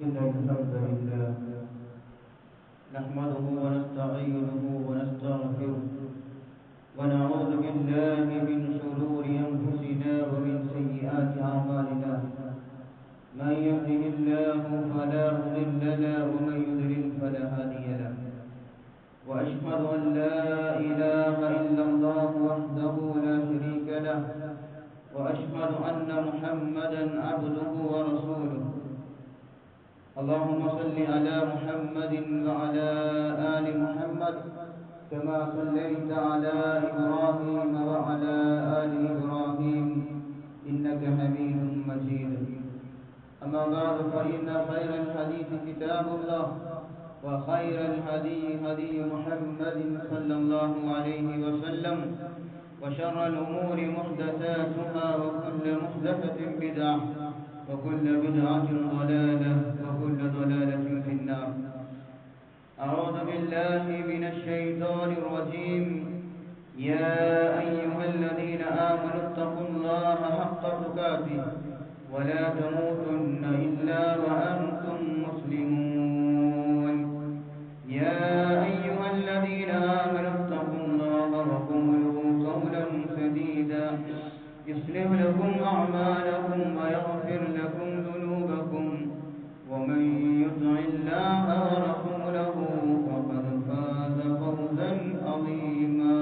إن الحمد لله نحمده ونستعينه ونستغفره ونعوذ بالله من شرور أنفسنا ومن سيئات أعمالنا من يهده الله فلا مضل له ومن يضلل فلا هادي له وأشهد أن لا إله إلا الله وحده لا شريك له وأشهد أن محمدا عبده ورسوله اللهم صل على محمد وعلى آل محمد كما صليت على إبراهيم وعلى آل إبراهيم إنك حميد مجيد أما بعد فإن خير الحديث كتاب الله وخير الهدي هدي محمد صلى الله عليه وسلم وشر الأمور محدثاتها وكل محدثة بدعة وكل بدعة ضلالة وكل ضلالة في النار. أعوذ بالله من الشيطان الرجيم. يا أيها الذين آمنوا اتقوا الله حق تقاته ولا تموتن إلا وأنتم مسلمون. يا أيها الذين آمنوا اتقوا الله وقولوا قولا سديدا يصلح لكم أعمالكم ويغفر لكم ذنوبكم ومن يطع الله ورسوله فقد فاز فوزا عظيما.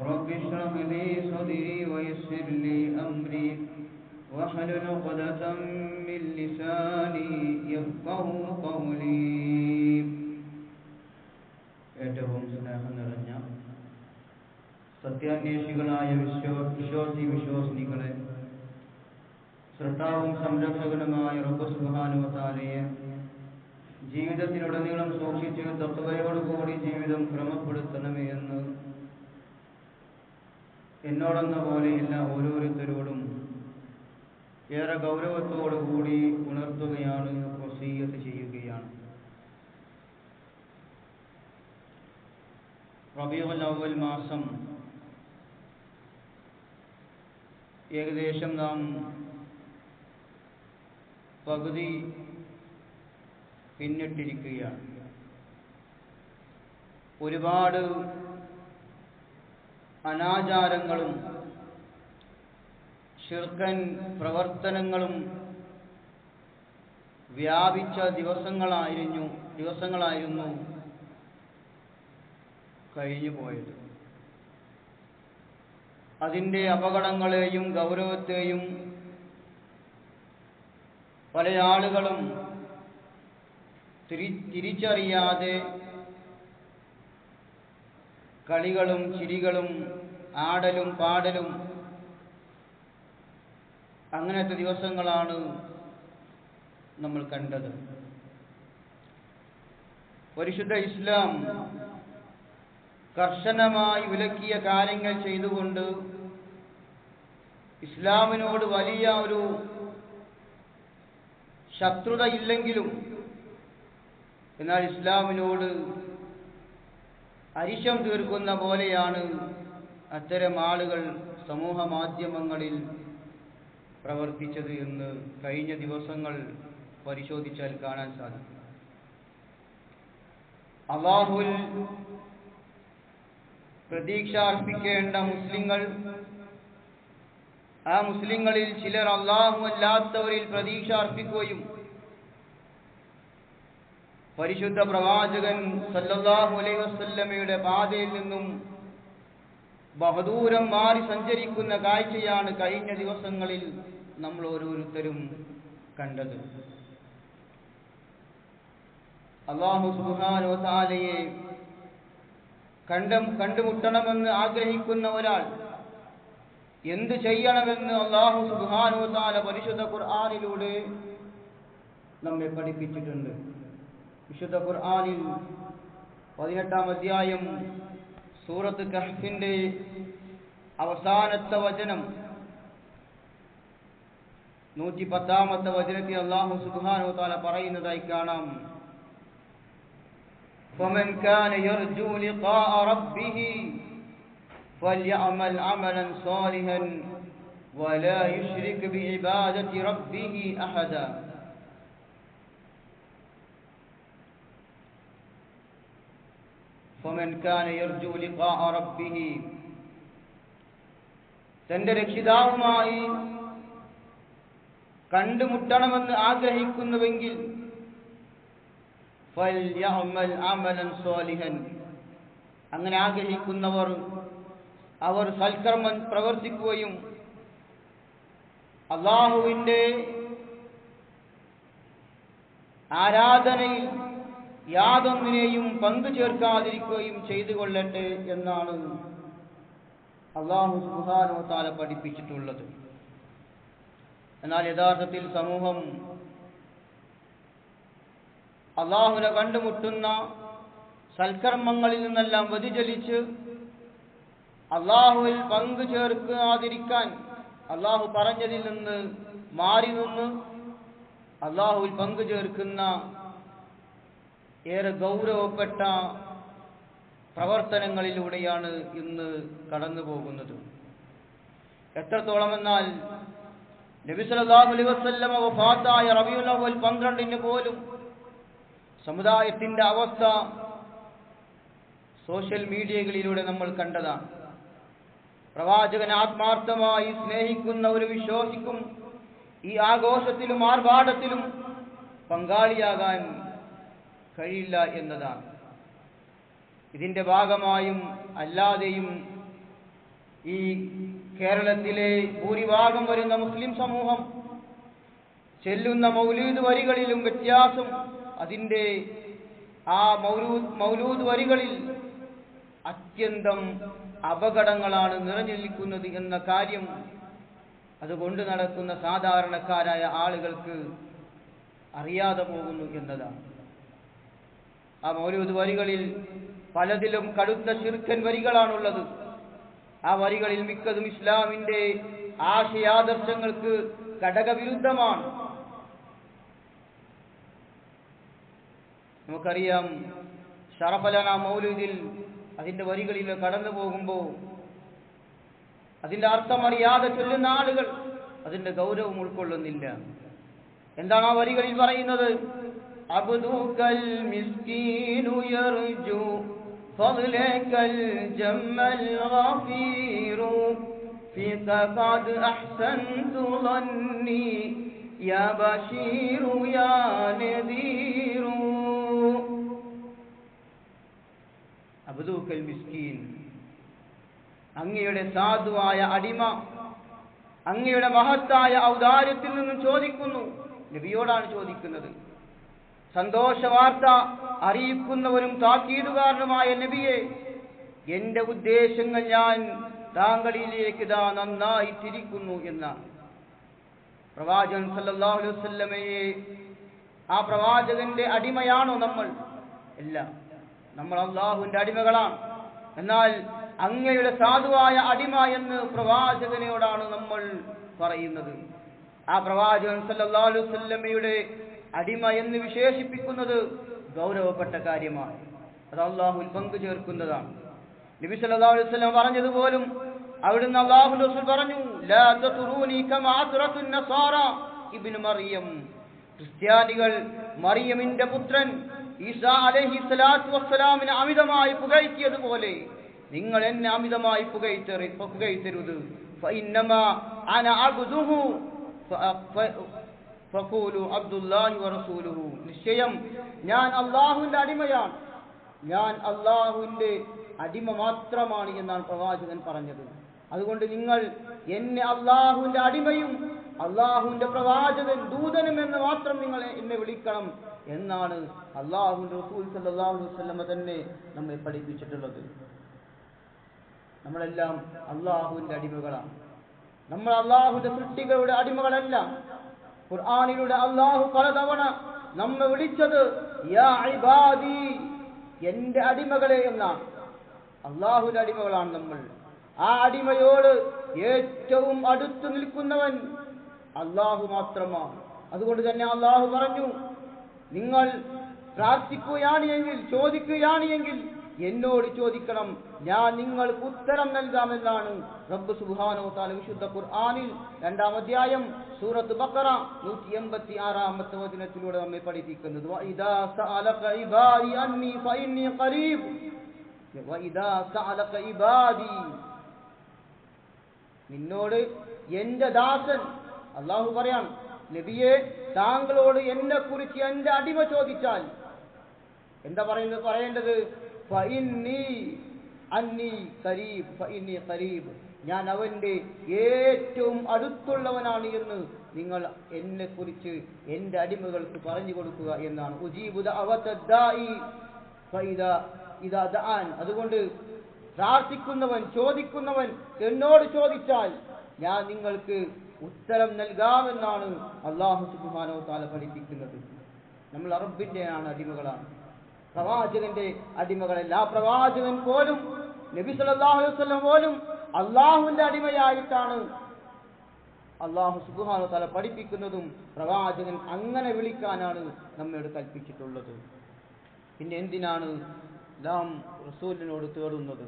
رب اشرح لي صدري ويسر لي أمري واحلل عقدة من لساني يفقهوا قولي. ഏറ്റവും സ്നേഹം നിറഞ്ഞ സത്യാന്വേഷികളായ വിശ്വാസിനികളെ, സൃഷ്ടാവും സംരക്ഷകനുമായ റബ്ബ് സുബ്ഹാനഹു വ തആലയെ ജീവിതത്തിലുടനീളം സൂക്ഷിച്ച് തഖ്വയോടുകൂടി ജീവിതം ക്രമപ്പെടുത്തണമേ എന്ന് എന്നോടെന്ന പോലെ എല്ലാ ഓരോരുത്തരോടും ഏറെ ഗൗരവത്തോടുകൂടി ഉണർത്തുകയാണ്, വസിയ്യത്ത് ചെയ്യുകയാണ്. റബീഉൽ അവ്വൽ മാസം ഏകദേശം നാം പകുതി പിന്നിട്ടിരിക്കുകയാണ്. ഒരുപാട് അനാചാരങ്ങളും ശിർക്കൻ പ്രവർത്തനങ്ങളും വ്യാപിച്ച ദിവസങ്ങളായിരുന്നു കഴിഞ്ഞു പോയത്. അതിൻ്റെ അപകടങ്ങളെയും ഗൗരവത്തെയും പല ആളുകളും തിരിച്ചറിയാതെ കളികളും ചിരികളും ആടലും പാടലും അങ്ങനത്തെ ദിവസങ്ങളാണ് നമ്മൾ കണ്ടത്. പരിശുദ്ധ ഇസ്ലാം കർശനമായി വിലക്കിയ കാര്യങ്ങൾ ചെയ്തുകൊണ്ട് ഇസ്ലാമിനോട് വലിയ ഒരു ശത്രുത ഇല്ലെങ്കിലും എന്നാൽ ഇസ്ലാമിനോട് അരിശം തീർക്കുന്ന പോലെയാണ് അത്തരം ആളുകൾ സമൂഹ മാധ്യമങ്ങളിൽ പ്രവർത്തിച്ചത് എന്ന് കഴിഞ്ഞ ദിവസങ്ങൾ പരിശോധിച്ചാൽ കാണാൻ സാധിക്കും. അല്ലാഹുവിൽ പ്രതീക്ഷ അർപ്പിക്കേണ്ട മുസ്ലിങ്ങൾ, ആ മുസ്ലിങ്ങളിൽ ചിലർ അല്ലാഹു അല്ലാത്തവരിൽ പ്രതീക്ഷ അർപ്പിക്കുകയും പരിശുദ്ധ പ്രവാചകൻ സല്ലല്ലാഹു അലൈഹി വസല്ലമയുടെ പാതയിൽ നിന്നും ബഹദൂരം മാറി സഞ്ചരിക്കുന്ന കാഴ്ചയാണ് കഴിഞ്ഞ ദിവസങ്ങളിൽ നമ്മൾ ഓരോരുത്തരും കണ്ടത്. അല്ലാഹു സുബ്ഹാനഹു വ തആലയെ കണ്ടുമുട്ടണമെന്ന് ആഗ്രഹിക്കുന്ന ഒരാൾ എന്ത് ചെയ്യണമെന്ന് അല്ലാഹു സുബ്ഹാനഹു വ തആല പരിശുദ്ധ ഖുർആനിലൂടെ നമ്മെ പഠിപ്പിച്ചിട്ടുണ്ട്. വിശുദ്ധ ഖുർആനിൽ 18-ാം അധ്യായം സൂറത്ത് കഹ്ഫിന്റെ അവസാനത്തെ വചനം 110-ാമത്തെ വചനത്തിൽ അല്ലാഹു സുബ്ഹാനഹു വ തആല പറയുന്നതായി കാണാം. فمن كان يرجو لقاء ربه فليعمل عملا صالحا ولا يشرك بعبادة ربه أحدا. ഫമൻ കാന യർജു ലിഖാഅ റബ്ബിഹി, തന്റെ രക്ഷിതാവുമായി കണ്ടുമുട്ടണമെന്ന് ആഗ്രഹിക്കുന്നുവെങ്കിൽ ഫൽയഅമൽ അമലൻ സ്വാലിഹൻ, അങ്ങനെ ആഗ്രഹിക്കുന്നവർ അവർ സൽക്കർമ്മം പ്രവർത്തിക്കുകയും അല്ലാഹുവിന്റെ ആരാധനയിൽ യാതൊന്നിനെയും പങ്കു ചേർക്കാതിരിക്കുകയും ചെയ്തു കൊള്ളട്ടെ എന്നാണ് അല്ലാഹു സുബ്ഹാനഹു വ തആല പഠിപ്പിച്ചിട്ടുള്ളത്. എന്നാൽ യഥാർത്ഥത്തിൽ സമൂഹം അല്ലാഹുവിനെ കണ്ടുമുട്ടുന്ന സൽക്കർമ്മങ്ങളിൽ നിന്നെല്ലാം വ്യതിചലിച്ച് അല്ലാഹുവിൽ പങ്കു ചേർക്കാതിരിക്കാൻ അല്ലാഹു പറഞ്ഞതിൽ നിന്ന് മാറി നിന്ന് അല്ലാഹുവിൽ പങ്കു ചേർക്കുന്ന ഏറെ ഗൗരവപ്പെട്ട പ്രവർത്തനങ്ങളിലൂടെയാണ് ഇന്ന് കടന്നു പോകുന്നത്. എത്രത്തോളമെന്നാൽ നബി സല്ലല്ലാഹു അലൈഹി വസല്ലമ വഫാത്തായ റബീഉൽ അവ്വൽ 12 പോലും സമുദായത്തിന്റെ അവസ്ഥ സോഷ്യൽ മീഡിയകളിലൂടെ നമ്മൾ കണ്ടതാണ്. പ്രവാചകൻ ആത്മാർത്ഥമായി സ്നേഹിക്കുന്ന ഒരു വിശ്വാസിക്കും ഈ ആഘോഷത്തിലും ആർഭാടത്തിലും പങ്കാളിയാകാൻ കഴിയില്ല എന്നതാണ്. ഇതിന്റെ ഭാഗമായും അല്ലാതെയും ഈ കേരളത്തിലെ ഭൂരിഭാഗം വരുന്ന മുസ്ലിം സമൂഹം ചെല്ലുന്ന മൗലൂദ് വരികളിലും വ്യത്യാസം, അതിന്റെ ആ മൗലൂദ് വരികളിൽ അത്യന്തം അപകടങ്ങളാണ് നിറഞ്ഞിരിക്കുന്നത് എന്ന കാര്യം അതുകൊണ്ട് നടക്കുന്ന സാധാരണക്കാരായ ആളുകൾക്ക് അറിയാതെ പോകുന്നു എന്നതാണ്. ആ മൗലൂദ് വരികളിൽ പലതിലും കടുത്ത ശിർക്കൻ വരികളാണുള്ളത്. ആ വരികളിൽ മിക്കതും ഇസ്ലാമിന്റെ ആശയാദർശങ്ങൾക്ക് ഘടകവിരുദ്ധമാണ്. നമുക്കറിയാം, ഷറഫലന മൗലൂദിൽ അതിന്റെ വരികളിൽ കടന്നു പോകുമ്പോൾ അതിന്റെ അർത്ഥം അറിയാതെ ചൊല്ലുന്ന ആളുകൾ അതിന്റെ ഗൗരവം ഉൾക്കൊള്ളുന്നില്ല. എന്താണ് ആ വരികളിൽ പറയുന്നത്? അബ്ദുകൽ മിസ്കീനു യർജു ഫദ്ലകൽ ജമ്മൽ ഗഫീറു ഫീക ഖദ് അഹ്സൻതു ളന്നി യാ ബശീറു യാ നദീറു. അബ്ദുകൽ മിസ്കീൻ, അങ്ങയുടെ സാധുവായ അടിമ അങ്ങയുടെ മഹത്തായ ഔദാര്യത്തിൽ നിന്നും ചോദിക്കുന്നു. നബിയോടാണ് ചോദിക്കുന്നത്. സന്തോഷ വാർത്ത അറിയിക്കുന്നവരും താക്കീതുകാരനുമായ നബിയെ, എന്റെ ഉദ്ദേശങ്ങൾ ഞാൻ താങ്കളിലേക്ക് നന്നായി തിരിക്കുന്നു എന്നാണ്. പ്രവാചകൻ സല്ലല്ലാഹു അലൈഹി വസല്ലമയെ, ആ പ്രവാചകന്റെ അടിമയാണോ നമ്മൾ? ഇല്ല, നമ്മൾ അല്ലാഹുവിന്റെ അടിമകളാണ്. എന്നാൽ അങ്ങയുടെ സാധുവായ അടിമ എന്ന് പ്രവാചകനോടാണ് നമ്മൾ പറയുന്നത്. ആ പ്രവാചകൻ സല്ലല്ലാഹു അലൈഹി വസല്ലമയുടെ അടിമ എന്ന് വിശേഷിപ്പിക്കുന്നത് ഗൗരവപ്പെട്ട കാര്യമാണ്. അത് അല്ലാഹുവിൽ പങ്കു ചേർക്കുന്നതാണ്. നബി സല്ലല്ലാഹു അലൈഹി വസല്ലം പറഞ്ഞതുപോലും അവിടുന്ന് അല്ലാഹുവിന്റെ റസൂൽ പറഞ്ഞു, ലാ തതുറൂനി കമാ അത്റത്തുൻ നസാറ ഇബ്നു മറിയം. ക്രിസ്ത്യാനികൾ മറിയമിന്റെ പുത്രൻ ഈസാ അലൈഹി സ്വലാത്തു വസ്സലാമിനെ അമിതമായി പുകഴ്ത്തിയതുപോലെ നിങ്ങൾ എന്നെ അമിതമായി പുകഴ്ത്തരുത്. ഫഇന്നമാ അന അബ്ദുഹു ഫഖൂലു അബ്ദുല്ലാഹി വറസൂലുഹു. നിശ്ചയം ഞാൻ അല്ലാഹുവിന്റെ അടിമയാണ്, ഞാൻ അല്ലാഹുവിന്റെ അടിമ മാത്രമാണ് എന്നാണ് പ്രവാചകൻ പറഞ്ഞത്. അതുകൊണ്ട് നിങ്ങൾ എന്നെ അല്ലാഹുവിന്റെ അടിമയും അല്ലാഹുവിന്റെ പ്രവാചകൻ ദൂതനും എന്ന് മാത്രം നിങ്ങൾ എന്നെ വിളിക്കണം എന്നാണ് അല്ലാഹുവിന്റെ റസൂൽ സല്ലല്ലാഹു അലൈഹി വസല്ലം തന്നെ നമ്മെ പഠിപ്പിച്ചിട്ടുള്ളത്. നമ്മളെല്ലാം അല്ലാഹുവിന്റെ അടിമകളാണ്. നമ്മൾ അല്ലാഹുവിന്റെ സൃഷ്ടികളുടെ അടിമകളല്ല. ഖുർആനിലൂടെ അല്ലാഹു പലതവണ നമ്മെ വിളിച്ചത് യാ ഇബാദി, എന്റെ അടിമകളെ എന്നാണ്. അല്ലാഹുവിന്റെ അടിമകളാണ് നമ്മൾ. ആ അടിമയോട് ഏറ്റവും അടുത്ത് നിൽക്കുന്നവൻ അല്ലാഹു മാത്രമാണ്. അതുകൊണ്ട് തന്നെ അല്ലാഹു പറഞ്ഞു, നിങ്ങൾ പ്രാർത്ഥിക്കുകയാണ് എങ്കിൽ, ചോദിക്കുകയാണ് എങ്കിൽ എന്നോട് ചോദിക്കണം, ഞാൻ നിങ്ങൾക്ക് ഉത്തരം നൽകാമെന്നാണ് റബ്ബ് സുബ്ഹാനഹു വ തആല വിശുദ്ധ ഖുർആനിൽ 2-ാം അധ്യായം സൂറത്ത് ബഖറ 186-ാമത്തെ വചനത്തിലൂടെ നമ്മെ പഠിപ്പിക്കുന്നത്. വഇദാ സഅലക ഇബാദി അന്നി ഫഇന്നി ഖരീബ്. വഇദാ സഅലക ഇബാദി, നിന്നോട് എന്റെ ദാസൻ, അല്ലാഹു പറയാൻ നബിയെ താങ്കളോട് എന്നെ കുറിച്ച് എന്റെ അടിമ ചോദിച്ചാൽ എന്താ പറയേണ്ടത്? ഫഇന്നി അന്നി ഖരീബ്, ഫഇന്നി ഖരീബ്, ഞാൻ അവന്റെ ഏറ്റവും അടുത്തുള്ളവനാണ് എന്ന് നിങ്ങൾ എന്നെ കുറിച്ച് എന്റെ അടിമകൾക്ക് പറഞ്ഞു കൊടുക്കുക എന്നാണ്. ഉജീബു ദഅവത്തദ്ദാഇ ഇദാ ദഅൻ, അതുകൊണ്ട് പ്രാർത്ഥിക്കുന്നവൻ, ചോദിക്കുന്നവൻ എന്നോട് ചോദിച്ചാൽ ഞാൻ നിങ്ങൾക്ക് ഉത്തരം നൽകാമെന്നാണ് അല്ലാഹു സുബ്ഹാനഹു വ തആല പഠിപ്പിക്കുന്നത്. നമ്മൾ റബ്ബിന്റെയാണ് അടിമകളാണ്, പ്രവാചകന്റെ അടിമകളല്ല. ആ പ്രവാചകൻ പോലും, നബി സല്ലല്ലാഹു അലൈഹി വസല്ലം പോലും അള്ളാഹുവിന്റെ അടിമയായിട്ടാണ് അല്ലാഹു സുബ്ഹാനഹു വ തആല പഠിപ്പിക്കുന്നതും പ്രവാചകൻ അങ്ങനെ വിളിക്കാനാണ് നമ്മോട് കൽപ്പിച്ചിട്ടുള്ളത്. പിന്നെ എന്തിനാണ് നാം റസൂലിനോട് തേടുന്നത്?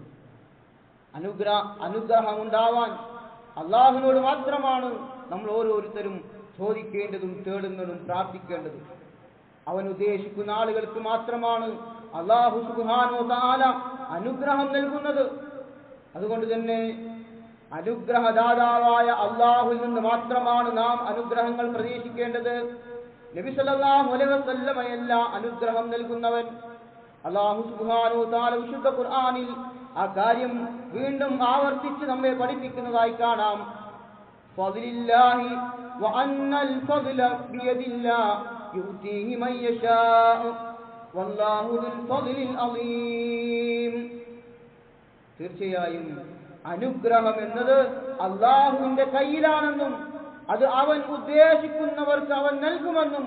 അനുഗ്രഹം ഉണ്ടാവാൻ അള്ളാഹുവിനോട് മാത്രമാണ് നമ്മൾ ഓരോരുത്തരും ചോദിക്കേണ്ടതും തേടുന്നതും പ്രാർത്ഥിക്കേണ്ടതും. അവൻ ഉദ്ദേശിക്കുന്ന ആളുകൾക്ക് മാത്രമാണ് അല്ലാഹു സുബ്ഹാനഹു വ തആല അനുഗ്രഹം നൽകുന്നത്. അതുകൊണ്ട് തന്നെ അനുഗ്രഹദാതാവായ അള്ളാഹുവിൽ നിന്ന് മാത്രമാണ് നാം അനുഗ്രഹങ്ങൾ പ്രതീക്ഷിക്കേണ്ടത്. നബി സല്ലല്ലാഹു അലൈഹി വസല്ലമയല്ല അനുഗ്രഹം നൽകുന്നവൻ. അല്ലാഹു സുബ്ഹാനഹു വ തആല വിശുദ്ധ ഖുർആനിൽ ആ കാര്യം വീണ്ടും ആവർത്തിച്ച് നമ്മെ പഠിപ്പിക്കുന്നതായി കാണാം. ഫദ്ലില്ലാഹി വ അന്നൽ ഫദ്ല ബിയദില്ലാഹി യുതീഹി മൻ യശാഉ വല്ലാഹു ദുൽ ഫദ്ലിൽ അളീം. തീർച്ചയായും അനുഗ്രഹം എന്നത് അള്ളാഹുവിന്റെ കയ്യിലാണെന്നും അത് അവൻ ഉദ്ദേശിക്കുന്നവർക്ക് അവൻ നൽകുമെന്നും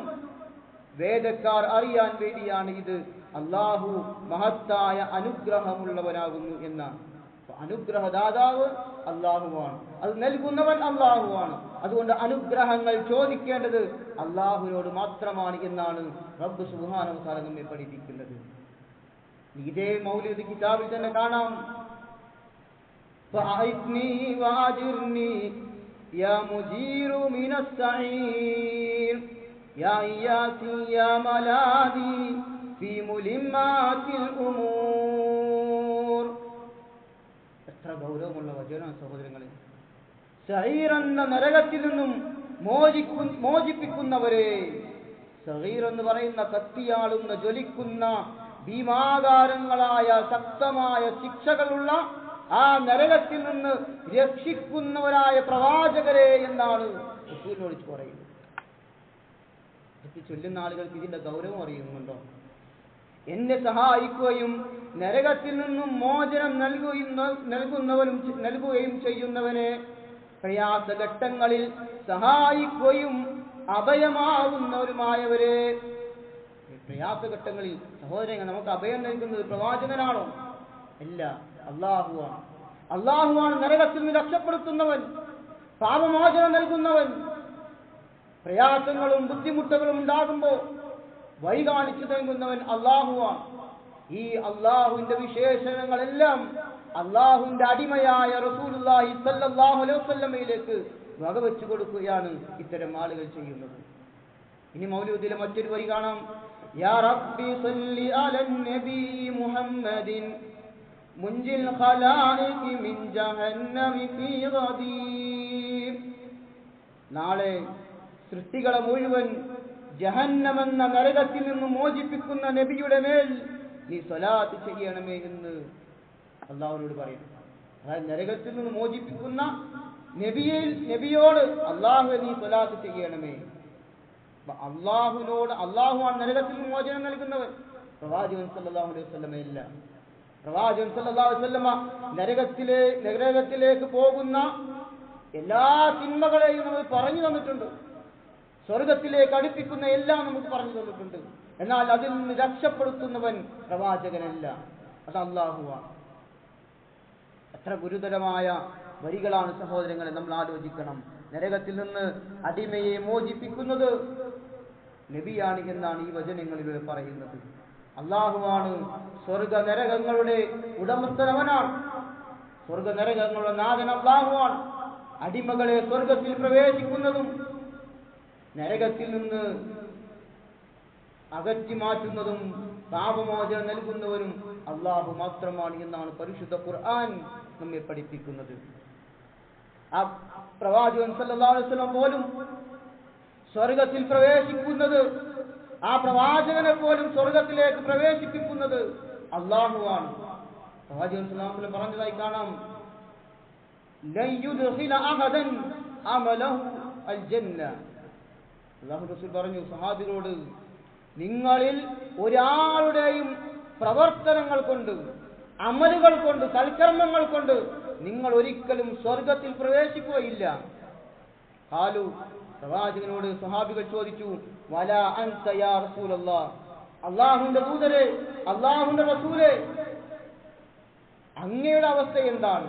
വേദക്കാർ അറിയാൻ വേണ്ടിയാണ് ഇത് അള്ളാഹു മഹത്തായ അനുഗ്രഹമുള്ളവനാകുന്നു എന്നാണ്. അനുഗ്രഹദാതാവ് അള്ളാഹുവാണ്, അത് നൽകുന്നവൻ അള്ളാഹുവാണ്. അതുകൊണ്ട് അനുഗ്രഹങ്ങൾ ചോദിക്കേണ്ടത് അള്ളാഹുവിനോട് മാത്രമാണ് എന്നാണ് റബ്ബ് സുബ്ഹാനഹു വ തആല നമ്മെ പഠിപ്പിക്കുന്നത്. ഇതേ മൗലിദ് കിതാബിൽ തന്നെ കാണാം. فأعطني وأجرني يا مجير من السعير يا إياسي يا ملاذي في ملمات الأمور. എത്ര ഗൗരവമുള്ള വചനമാണ് സഹോദരങ്ങളെ. സഈർ എന്ന നരകത്തിൽ നിന്നും മോചിപ്പിക്കുന്നവരെ, സഈർ എന്ന് പറയുന്ന കത്തിയാളുന്ന ജ്വലിക്കുന്ന ഭീമാകാരങ്ങളായ ശക്തമായ ശിക്ഷകളുള്ള ആ നരകത്തിൽ നിന്ന് രക്ഷിക്കുന്നവരായ പ്രവാചകരെ എന്നാണ് റസൂലിനോട് പറയുന്നത്. ഇതൊക്കെ ചൊല്ലുന്ന ആളുകൾക്ക് ഇതിന്റെ ഗൗരവം അറിയുന്നുണ്ടോ? എന്നെ സഹായിക്കുകയും നരകത്തിൽ നിന്നും മോചനം നൽകുകയും ചെയ്യുന്നവനെ, പ്രയാസഘട്ടങ്ങളിൽ സഹായിക്കുകയും അഭയമാവുന്നവരുമായവരെ. പ്രയാസഘട്ടങ്ങളിൽ സഹോദരങ്ങൾ നമുക്ക് അഭയം നൽകുന്നത് പ്രവാചകനാണോ? അല്ല, അള്ളാഹുവാണ്. അള്ളാഹുവാണ് നരകത്തിൽ നിന്ന് രക്ഷപ്പെടുത്തുന്നവൻ, പാപമോചനം നൽകുന്നവൻ. പ്രയാസങ്ങളും ബുദ്ധിമുട്ടുകളും ഉണ്ടാകുമ്പോൾ വഴി കാണിച്ചു നൽകുന്നവൻ അള്ളാഹുവാണ്. ഈ അള്ളാഹുവിന്റെ വിശേഷണങ്ങളെല്ലാം അള്ളാഹുവിന്റെ അടിമയായ റസൂലുള്ളാഹി സ്വല്ലല്ലാഹു അലൈഹി വസല്ലമയിലേക്ക് വകവെച്ചു കൊടുക്കുകയാണ് ഇത്തരം ആളുകൾ ചെയ്യുന്നത്. ഇനി മൗലൂദിലെ മറ്റൊരു വരി കാണാം. യാ റബ്ബി സല്ലി അലൻ നബി മുഹമ്മദിൻ മുൻജിൽ ഖലാഇഖി മിൻ ജഹന്നമി ഫീ ഗദീർ. നാളെ സൃഷ്ടികളെ മുഴുവൻ ജഹന്നമെന്ന നരകത്തിൽ നിന്ന് മോചിപ്പിക്കുന്ന നബിയുടെ മേൽ നീ സ്വലാത്ത് ചെയ്യണമേ എന്ന് അള്ളാഹുവിനോട് പറയും. അതായത് നരകത്തിൽ നിന്ന് മോചിപ്പിക്കുന്ന നബിയോട് അള്ളാഹു നീ സ്വലാത്ത് ചെയ്യണമേ. അള്ളാഹുവാണ് നരകത്തിൽ നിന്ന് മോചനം നൽകുന്നവൻ, പ്രവാചകൻ സല്ലല്ലാഹു അലൈഹി വസല്ലമയല്ല. പ്രവാചകൻ സല്ലല്ലാഹു അലൈഹി വസല്ലമ നരകത്തിലേക്ക് പോകുന്ന എല്ലാ തിന്മകളെയും നമുക്ക് പറഞ്ഞു തന്നിട്ടുണ്ട്. സ്വർഗത്തിലേക്ക് അടുപ്പിക്കുന്ന എല്ലാം നമുക്ക് പറഞ്ഞു തന്നിട്ടുണ്ട്. എന്നാൽ അതിൽ നിന്ന് രക്ഷപ്പെടുത്തുന്നവൻ പ്രവാചകനല്ല, അത് അള്ളാഹുവാണ്. എത്ര ഗുരുതരമായ വരികളാണ് സഹോദരങ്ങളെ, നമ്മൾ ആലോചിക്കണം. നരകത്തിൽ നിന്ന് അടിമയെ മോചിപ്പിക്കുന്നത് നബിയാണ് എന്നാണ് ഈ വചനങ്ങളിലൂടെ പറയുന്നത്. അള്ളാഹുവാണ് സ്വർഗ നരകങ്ങളുടെ ഉടമസ്ഥനവനാണ്. സ്വർഗ നരകങ്ങളുടെ നാഥൻ അള്ളാഹുവാണ്. അടിമകളെ സ്വർഗത്തിൽ പ്രവേശിക്കുന്നതും നരകത്തിൽ നിന്ന് അകറ്റി മാറ്റുന്നതും പാപമോചനം നൽകുന്നവനും അള്ളാഹു മാത്രമാണ് എന്നാണ് പരിശുദ്ധ ഖുർആൻ നമ്മെ പഠിപ്പിക്കുന്നത്. ആ പ്രവാചകൻ സല്ലല്ലാഹു അലൈഹി വസല്ലം പോലും സ്വർഗത്തിൽ പ്രവേശിക്കുന്നത്, ആ പ്രവാചകനെ പോലും സ്വർഗത്തിലേക്ക് പ്രവേശിപ്പിക്കുന്നത് അള്ളാഹുവാണ്. പ്രവാചകൻ സല്ലല്ലാഹു അലൈഹി വസല്ലം പറഞ്ഞതായി കാണാം, ലൻ യുദ്ഖില അഹദൻ അമലഹു അൽ ജന്ന. അല്ലാഹു റസൂൽ പറഞ്ഞു സഹാബികളോട്, നിങ്ങളിൽ ഒരാളുടെയും പ്രവർത്തനങ്ങൾ കൊണ്ട്, അമലുകൾ കൊണ്ട്, സൽക്കർമ്മങ്ങൾ കൊണ്ട് നിങ്ങൾ ഒരിക്കലും സ്വർഗത്തിൽ പ്രവേശിക്കുകയില്ല. ഖാലു, പ്രവാചകനോട് സ്വഹാബികൾ ചോദിച്ചു, വലാ അൻത യാ റസൂലല്ലാഹ്, അല്ലാഹുവിന്റെ ദൂതരെ, അല്ലാഹുവിന്റെ റസൂലേ, അങ്ങയുടെ അവസ്ഥ എന്താണ്?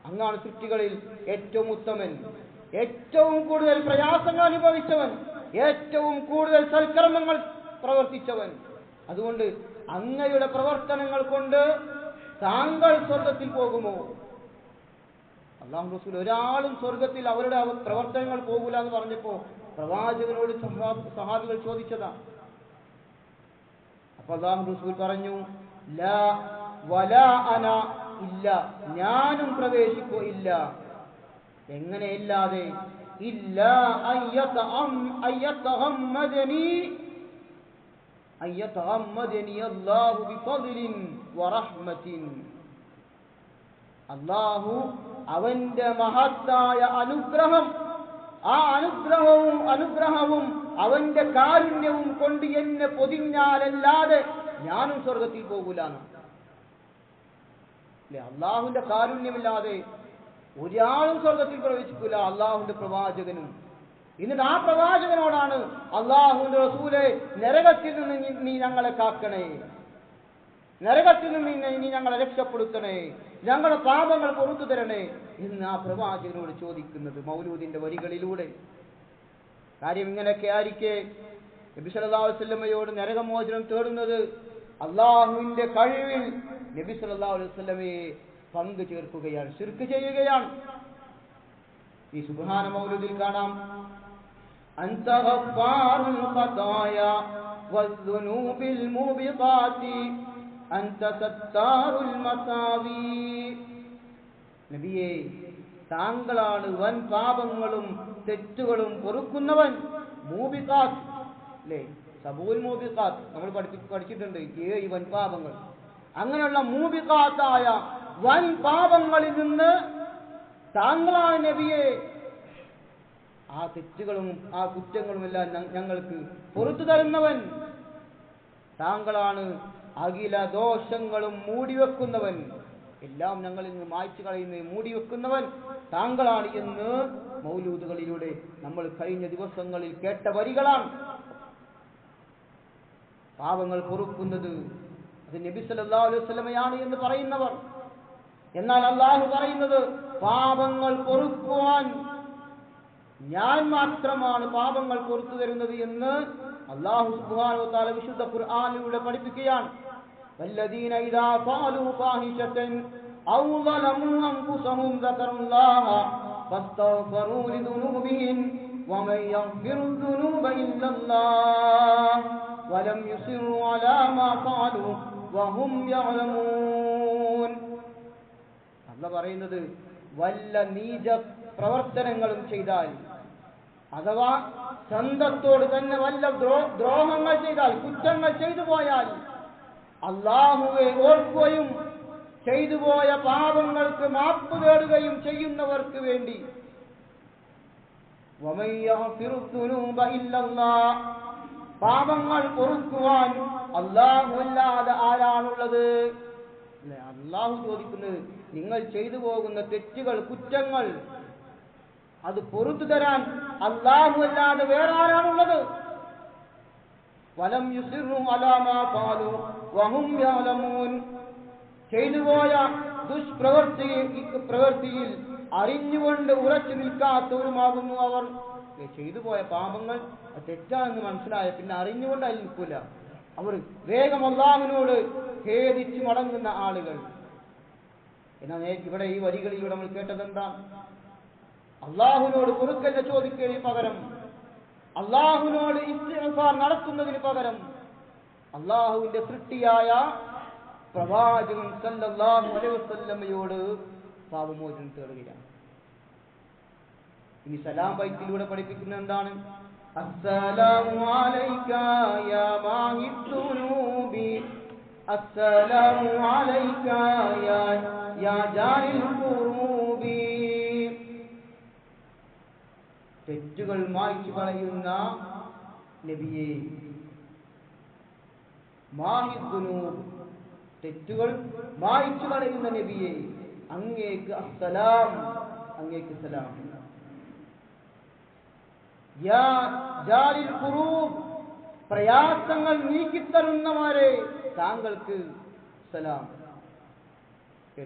അങ്ങാണ് സൃഷ്ടികളിൽ ഏറ്റവും ഉത്തമൻ, ഏറ്റവും കൂടുതൽ പ്രയാസങ്ങൾ അനുഭവിച്ചവൻ, ഏറ്റവും കൂടുതൽ സൽക്കർമ്മങ്ങൾ പ്രവർത്തിച്ചവൻ. അതുകൊണ്ട് അങ്ങയുടെ പ്രവർത്തനങ്ങൾ കൊണ്ട് താങ്കൾ സ്വർഗത്തിൽ പോകുമോ? അല്ലാഹു റസൂൽ ഒരാളും സ്വർഗത്തിൽ അവരുടെ പ്രവർത്തനങ്ങൾ പോകൂല എന്ന് പറഞ്ഞപ്പോ പ്രവാചകനോട് സഹാബികൾ ചോദിച്ചതാ. അപ്പൊ അല്ലാഹു റസൂൽ പറഞ്ഞു, ലാ വലാ അന, ഇല്ല, ഞാനും പ്രവേശിക്കുകയില്ല. എങ്ങനെയല്ലാതെ? ഇല്ലാ അയ്യതഅമ്മദനി അല്ലാഹു ബിഫദ്ലിൻ വറഹ്മത്തിൻ. അല്ലാഹു അവന്റെ മഹത്തായ അനുഗ്രഹം, ആ അനുഗ്രഹവും അവന്റെ കാരുണ്യവും കൊണ്ട് എന്നെ പൊതിഞ്ഞാലല്ലാതെ ഞാനും സ്വർഗത്തിൽ പോകൂലാണ്. അള്ളാഹുവിന്റെ കാരുണ്യമില്ലാതെ ഒരാളും സ്വർഗത്തിൽ പ്രവേശിക്കൂല, അള്ളാഹുവിന്റെ പ്രവാചകനും. എന്നിട്ട് ആ പ്രവാചകനോടാണ് അള്ളാഹുവിന്റെ റസൂലേ, നരകത്തിൽ നിന്ന് നീ ഞങ്ങളെ കാക്കണേ, നരകത്തിൽ നിന്ന് നീ ഞങ്ങളെ രക്ഷപ്പെടുത്തണേ, ഞങ്ങളുടെ പാപങ്ങൾ പുറത്തു തരണേ എന്ന് ആ പ്രവാചകനോട് ചോദിക്കുന്നത് മൗലൂദിന്റെ വരികളിലൂടെ. കാര്യം ഇങ്ങനെയൊക്കെ ആയിരിക്കെ നബി സല്ലല്ലാഹു അലൈഹി വസല്ലമയോട് നരകമോചനം തേടുന്നത് അള്ളാഹുവിന്റെ കഴിവിൽ നബി സല്ലല്ലാഹു അലൈഹി വസല്ലമയെ പങ്കു ചേർക്കുകയാണ്, ശിർക്ക് ചെയ്യുകയാണ്. ഈ സുബ്ഹാന മൗലൂദിൽ കാണാം, അൻത ഗഫാറുൽ ഖതായ വദ്ദുനൂബിൽ മുബിഖാതി അൻത സത്താറുൽ മസാവി. നബിയേ, താങ്കളാണ് വൻ പാപങ്ങളും തെറ്റുകളും പൊറുക്കുന്നവൻ. മൂബിഖാത്ത് അല്ലേ, സബൂൽ മൂബിഖാത്ത് നമ്മൾ പഠിച്ചിട്ടുണ്ട്, 7 വൻ പാപങ്ങൾ. അങ്ങനെയുള്ള മൂബിഖാത്തായ വൻ പാപങ്ങളിൽ നിന്ന് താങ്കളാണ് നബിയെ ആ തെറ്റുകളും ആ കുറ്റങ്ങളും എല്ലാം ഞങ്ങൾക്ക് പുറത്തു തരുന്നവൻ. താങ്കളാണ് അഖില ദോഷങ്ങളും മൂടിവെക്കുന്നവൻ, എല്ലാം ഞങ്ങളിൽ നിന്ന് മായ്ച്ചു കളയുന്ന മൂടിവെക്കുന്നവൻ താങ്കളാണ് എന്ന് മൗലൂദുകളിലൂടെ നമ്മൾ കഴിഞ്ഞ ദിവസങ്ങളിൽ കേട്ട വരികളാണ്. പാപങ്ങൾ പൊറുക്കുന്നത് അത് നബി സല്ലല്ലാഹു അലൈഹി വസല്ലമയാണ് എന്ന് പറയുന്നവർ. എന്നാൽ അല്ലാഹു പറയുന്നത് പാപങ്ങൾ പൊറുക്കുവാൻ ഞാൻ മാത്രമാണ് പാപങ്ങൾ പൊറുത്തു തരുന്നത് എന്ന് അല്ലാഹു സുബ്ഹാനഹു വ തആല വിശുദ്ധ ഖുർആനിലൂടെ പഠിപ്പിക്കുകയാണ്. വല്ലദീന ഇദാ ഫഅലൂ ഫാഹിശതൻ ഔ ളലമൂ അൻഫുസഹും ദക്കറുല്ലാഹ ഫസ്തഗ്ഫറൂ ലിദുനൂബിഹിം വമൻ യഗ്ഫിറു ദുനൂബ ഇല്ലല്ലാഹ് വലം യുസിറൂ അലാ മാ ഫഅലൂ വഹും യഅലമൂൻ. അല്ലാഹു പറയുന്നത് വല്ല നീച പ്രവർത്തനങ്ങളും ചെയ്താൽ, അഥവാ സ്വന്തത്തോട് തന്നെ വല്ല ദ്രോഹങ്ങൾ ചെയ്താൽ, കുറ്റങ്ങൾ ചെയ്തു പോയാൽ അല്ലാഹുവെ ഓർക്കുകയും ചെയ്തുപോയ പാപങ്ങൾക്ക് മാപ്പ് തേടുകയും ചെയ്യുന്നവർക്ക് വേണ്ടി പാപങ്ങൾ പൊറുക്കുവാൻ അല്ലാഹു അല്ലാതെ ആരാണുള്ളത്? അല്ലാഹു ചോദിക്കുന്നത്, നിങ്ങൾ ചെയ്തു പോകുന്ന തെറ്റുകൾ, കുറ്റങ്ങൾ അത് പൊറുത്തു തരാൻ അല്ലാഹു അല്ലാതെ വേറെ ആരാണുള്ളത്? വലം യുസിറു അലാ മാ ഖാലു വഹും യഅലമൂൻ. ചെയ്തുപോയ പ്രവൃത്തിയിൽ അറിഞ്ഞുകൊണ്ട് ഉറച്ചു നിൽക്കാത്തവരുമാകുന്നു അവർ. ചെയ്തുപോയ പാപങ്ങൾ തെറ്റാണെന്ന് മനസ്സിലായ പിന്നെ അറിഞ്ഞുകൊണ്ട് അതിൽ നിൽക്കില്ല. അവർ വേഗം അല്ലാഹുവിനോട് ഖേദിച്ചു മടങ്ങുന്ന ആളുകൾ. എന്നാൽ ഇവിടെ ഈ വരികളിലൂടെ നമ്മൾ കേട്ടതെന്താ? അല്ലാഹുവിനോട് പൊറുക്കലിനെ ചോദിക്കുന്നതിന് പകരം, അല്ലാഹുവിനോട് ഇസ്തിഗ്ഫാർ നടത്തുന്നതിന് പകരം, അല്ലാഹുവിനോട് അള്ളാഹുവിന്റെ സൃഷ്ടിയായ പ്രവാചകൻ സല്ലല്ലാഹു അലൈഹി വസല്ലമയോട് പാപമോചനം തേടുകയാണ്. ഇനി സലാം ബൈത്തിലൂടെ പഠിപ്പിക്കുന്ന എന്താണ്? അസ്സലാമു അലൈക യാ മാഹിദ്ദുനൂബി അസ്സലാമു അലൈക യാ ജാലിൽ ഖുറൂബി. തെറ്റുകൾ മായ്ച്ചു കളയുന്ന നബിയേ, മാഹിദ്ദുനൂബ്, തെറ്റുകൾ മായ്ച്ചു കളയുന്ന നബിയേ, അങ്ങേക്ക് അസ്സലാം, അങ്ങേക്ക് സലാം. യാ ജാലിൽ ഖുറൂബ്, പ്രയാസങ്ങൾ നീക്കിത്തരുന്നവരെ താങ്കൾക്ക് സലാം.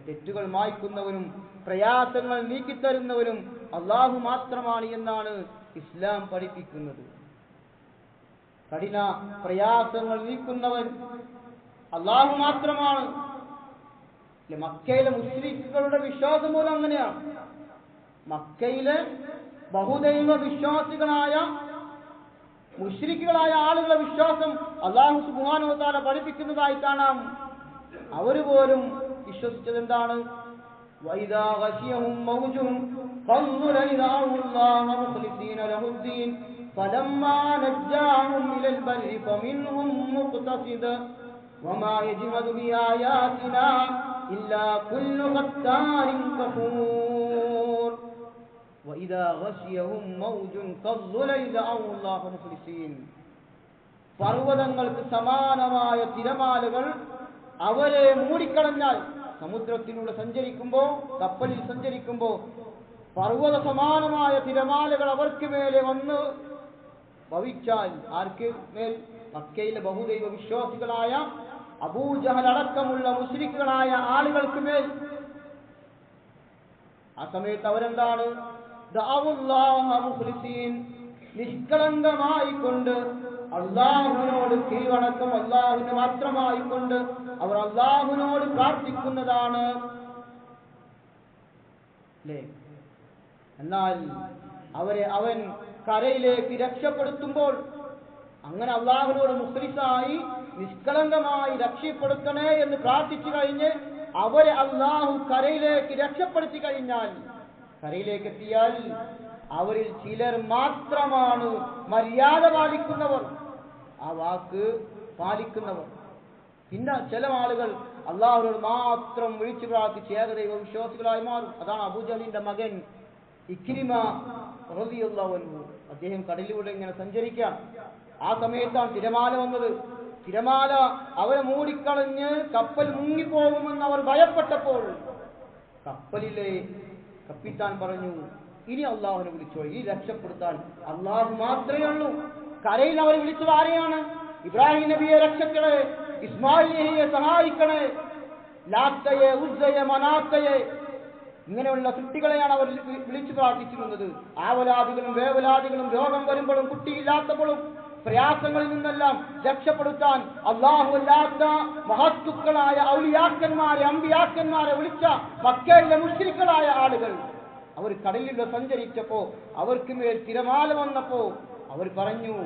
തെറ്റുകൾ മായ്ക്കുന്നവനും പ്രയാസങ്ങൾ നീക്കിത്തരുന്നവനും അള്ളാഹു മാത്രമാണ് എന്നാണ് ഇസ്ലാം പഠിപ്പിക്കുന്നത്. കഠിന പ്രയാസങ്ങൾ നീക്കുന്നവൻ അള്ളാഹു മാത്രമാണ്. മക്കയിലെ മുശ്രിക്കുകളുടെ വിശ്വാസം പോലും അങ്ങനെയാണ്. മക്കയിലെ ബഹുദൈവ വിശ്വാസികളായ മുശ്രിക്കുകളായ ആളുകളുടെ വിശ്വാസം അല്ലാഹു സുബ്ഹാനഹു വ തആല പഠിപ്പിക്കുന്നതായി കാണാം. അവർ പോലും വിശ്വസിച്ചത് എന്താണ്? വൈദാ ഗശിയഹും മൗജുൻ ഖല്ലു ഇലാഹുല്ലാഹ മുഖ്ലിസീന ലഹുദ്ദീൻ ഫലമ്മാ നജ്ജാഹും ഇലൽ ബർരി ഫമിൻഹും മുഖ്തസിദ് വമാ യജ്ഹദു ബിആയാതിനാ ഇല്ലാ കുല്ലു ഖത്താരിൻ കഫൂർ. وإذا غشيهم موج كالظلل دعوا الله مخلصين. പർവ്വതങ്ങൾക്ക് സമാനമായ തിരമാലകൾ അവരെ മൂടിക്കളഞ്ഞാൽ, സമുദ്രത്തിലൂടെ സഞ്ചരിക്കുമ്പോൾ, കപ്പലിൽ സഞ്ചരിക്കുമ്പോൾ പർവ്വത സമാനമായ തിരമാലകൾ അവർക്ക് മേലെ വന്ന് ഭവിച്ചാൽ, ആർക്ക് മേൽ? മക്കയിലെ ബഹുദൈവ വിശ്വാസികളായ അബൂജഹൽ അടക്കമുള്ള മുശ്രിക്കുകളായ ആളുകൾക്ക് മേൽ. ആ സമയത്ത് അവരെന്താണ്? നിഷ്കളങ്കമായി കൊണ്ട് അള്ളാഹുവിനോട് കീഴ്വണക്കം അള്ളാഹുവിന് മാത്രമായി കൊണ്ട് അവർ അള്ളാഹുവിനോട് പ്രാർത്ഥിക്കുന്നതാണ്. എന്നാൽ അവരെ അവൻ കരയിലേക്ക് രക്ഷപ്പെടുത്തുമ്പോൾ, അങ്ങനെ അള്ളാഹുവിനോട് മുഖ്ലിസായി നിഷ്കളങ്കമായി രക്ഷപ്പെടുത്തണേ എന്ന് പ്രാർത്ഥിച്ചു കഴിഞ്ഞ് അവരെ അള്ളാഹു കരയിലേക്ക് രക്ഷപ്പെടുത്തി കഴിഞ്ഞാൽ, കരയിലേക്ക് എത്തിയാൽ അവരിൽ ചിലർ മാത്രമാണ് മര്യാദ പാലിക്കുന്നവർ, ആ വാക്ക് പാലിക്കുന്നവർ. പിന്നെ ചില ആളുകൾ അള്ളാഹുവിനോട് മാത്രം വിളിച്ചു പ്രാർത്ഥിച്ച് ഏകദൈവ വിശ്വാസികളായി മാറും. അതാണ് അബൂജഹലിന്റെ മകൻ ഇക്രിമ റളിയല്ലാഹു അൻഹു. അദ്ദേഹം കടലിലൂടെ ഇങ്ങനെ സഞ്ചരിക്കാം. ആ സമയത്താണ് തിരമാല വന്നത്. തിരമാല അവരെ മൂടിക്കളഞ്ഞ് കപ്പൽ മുങ്ങിപ്പോകുമെന്ന് അവർ ഭയപ്പെട്ടപ്പോൾ കപ്പലിലെ കപ്പിത്താൻ പറഞ്ഞു, ഇനി അള്ളാഹുവിനെ വിളിച്ചോ, ഈ രക്ഷപ്പെടുത്താൻ അള്ളാഹു മാത്രമേ ഉള്ളൂ. കരയിൽ അവർ വിളിച്ചത് ആരെയാണ്? ഇബ്രാഹിം നബിയെ രക്ഷക്കണേ, ഇസ്മായിൽ നബിയെ സഹായിക്കണേ, ലാത്തയെ ഉസ്സയെ മനാത്തയെ, ഇങ്ങനെയുള്ള സൃഷ്ടികളെയാണ് അവർ വിളിച്ചു പ്രാർത്ഥിച്ചിരുന്നത്. ആവലാദികളും വേവലാദികളും രോഗം വരുമ്പോഴും കുട്ടിയില്ലാത്തപ്പോഴും പ്രയാസങ്ങളിൽ നിന്നെല്ലാം രക്ഷപ്പെടുത്താൻ അല്ലാഹുവല്ലാത്ത മഹത്തുക്കളായ ഔലിയാക്കന്മാരെ, അമ്പിയാക്കന്മാരെ വിളിച്ച മക്കയിലെ മുശ്രിക്കുകളായ ആളുകൾ അവർ കടലിലൂടെ സഞ്ചരിച്ചപ്പോ അവർക്ക് മേൽ തിരമാല വന്നപ്പോ അവർ പറഞ്ഞു,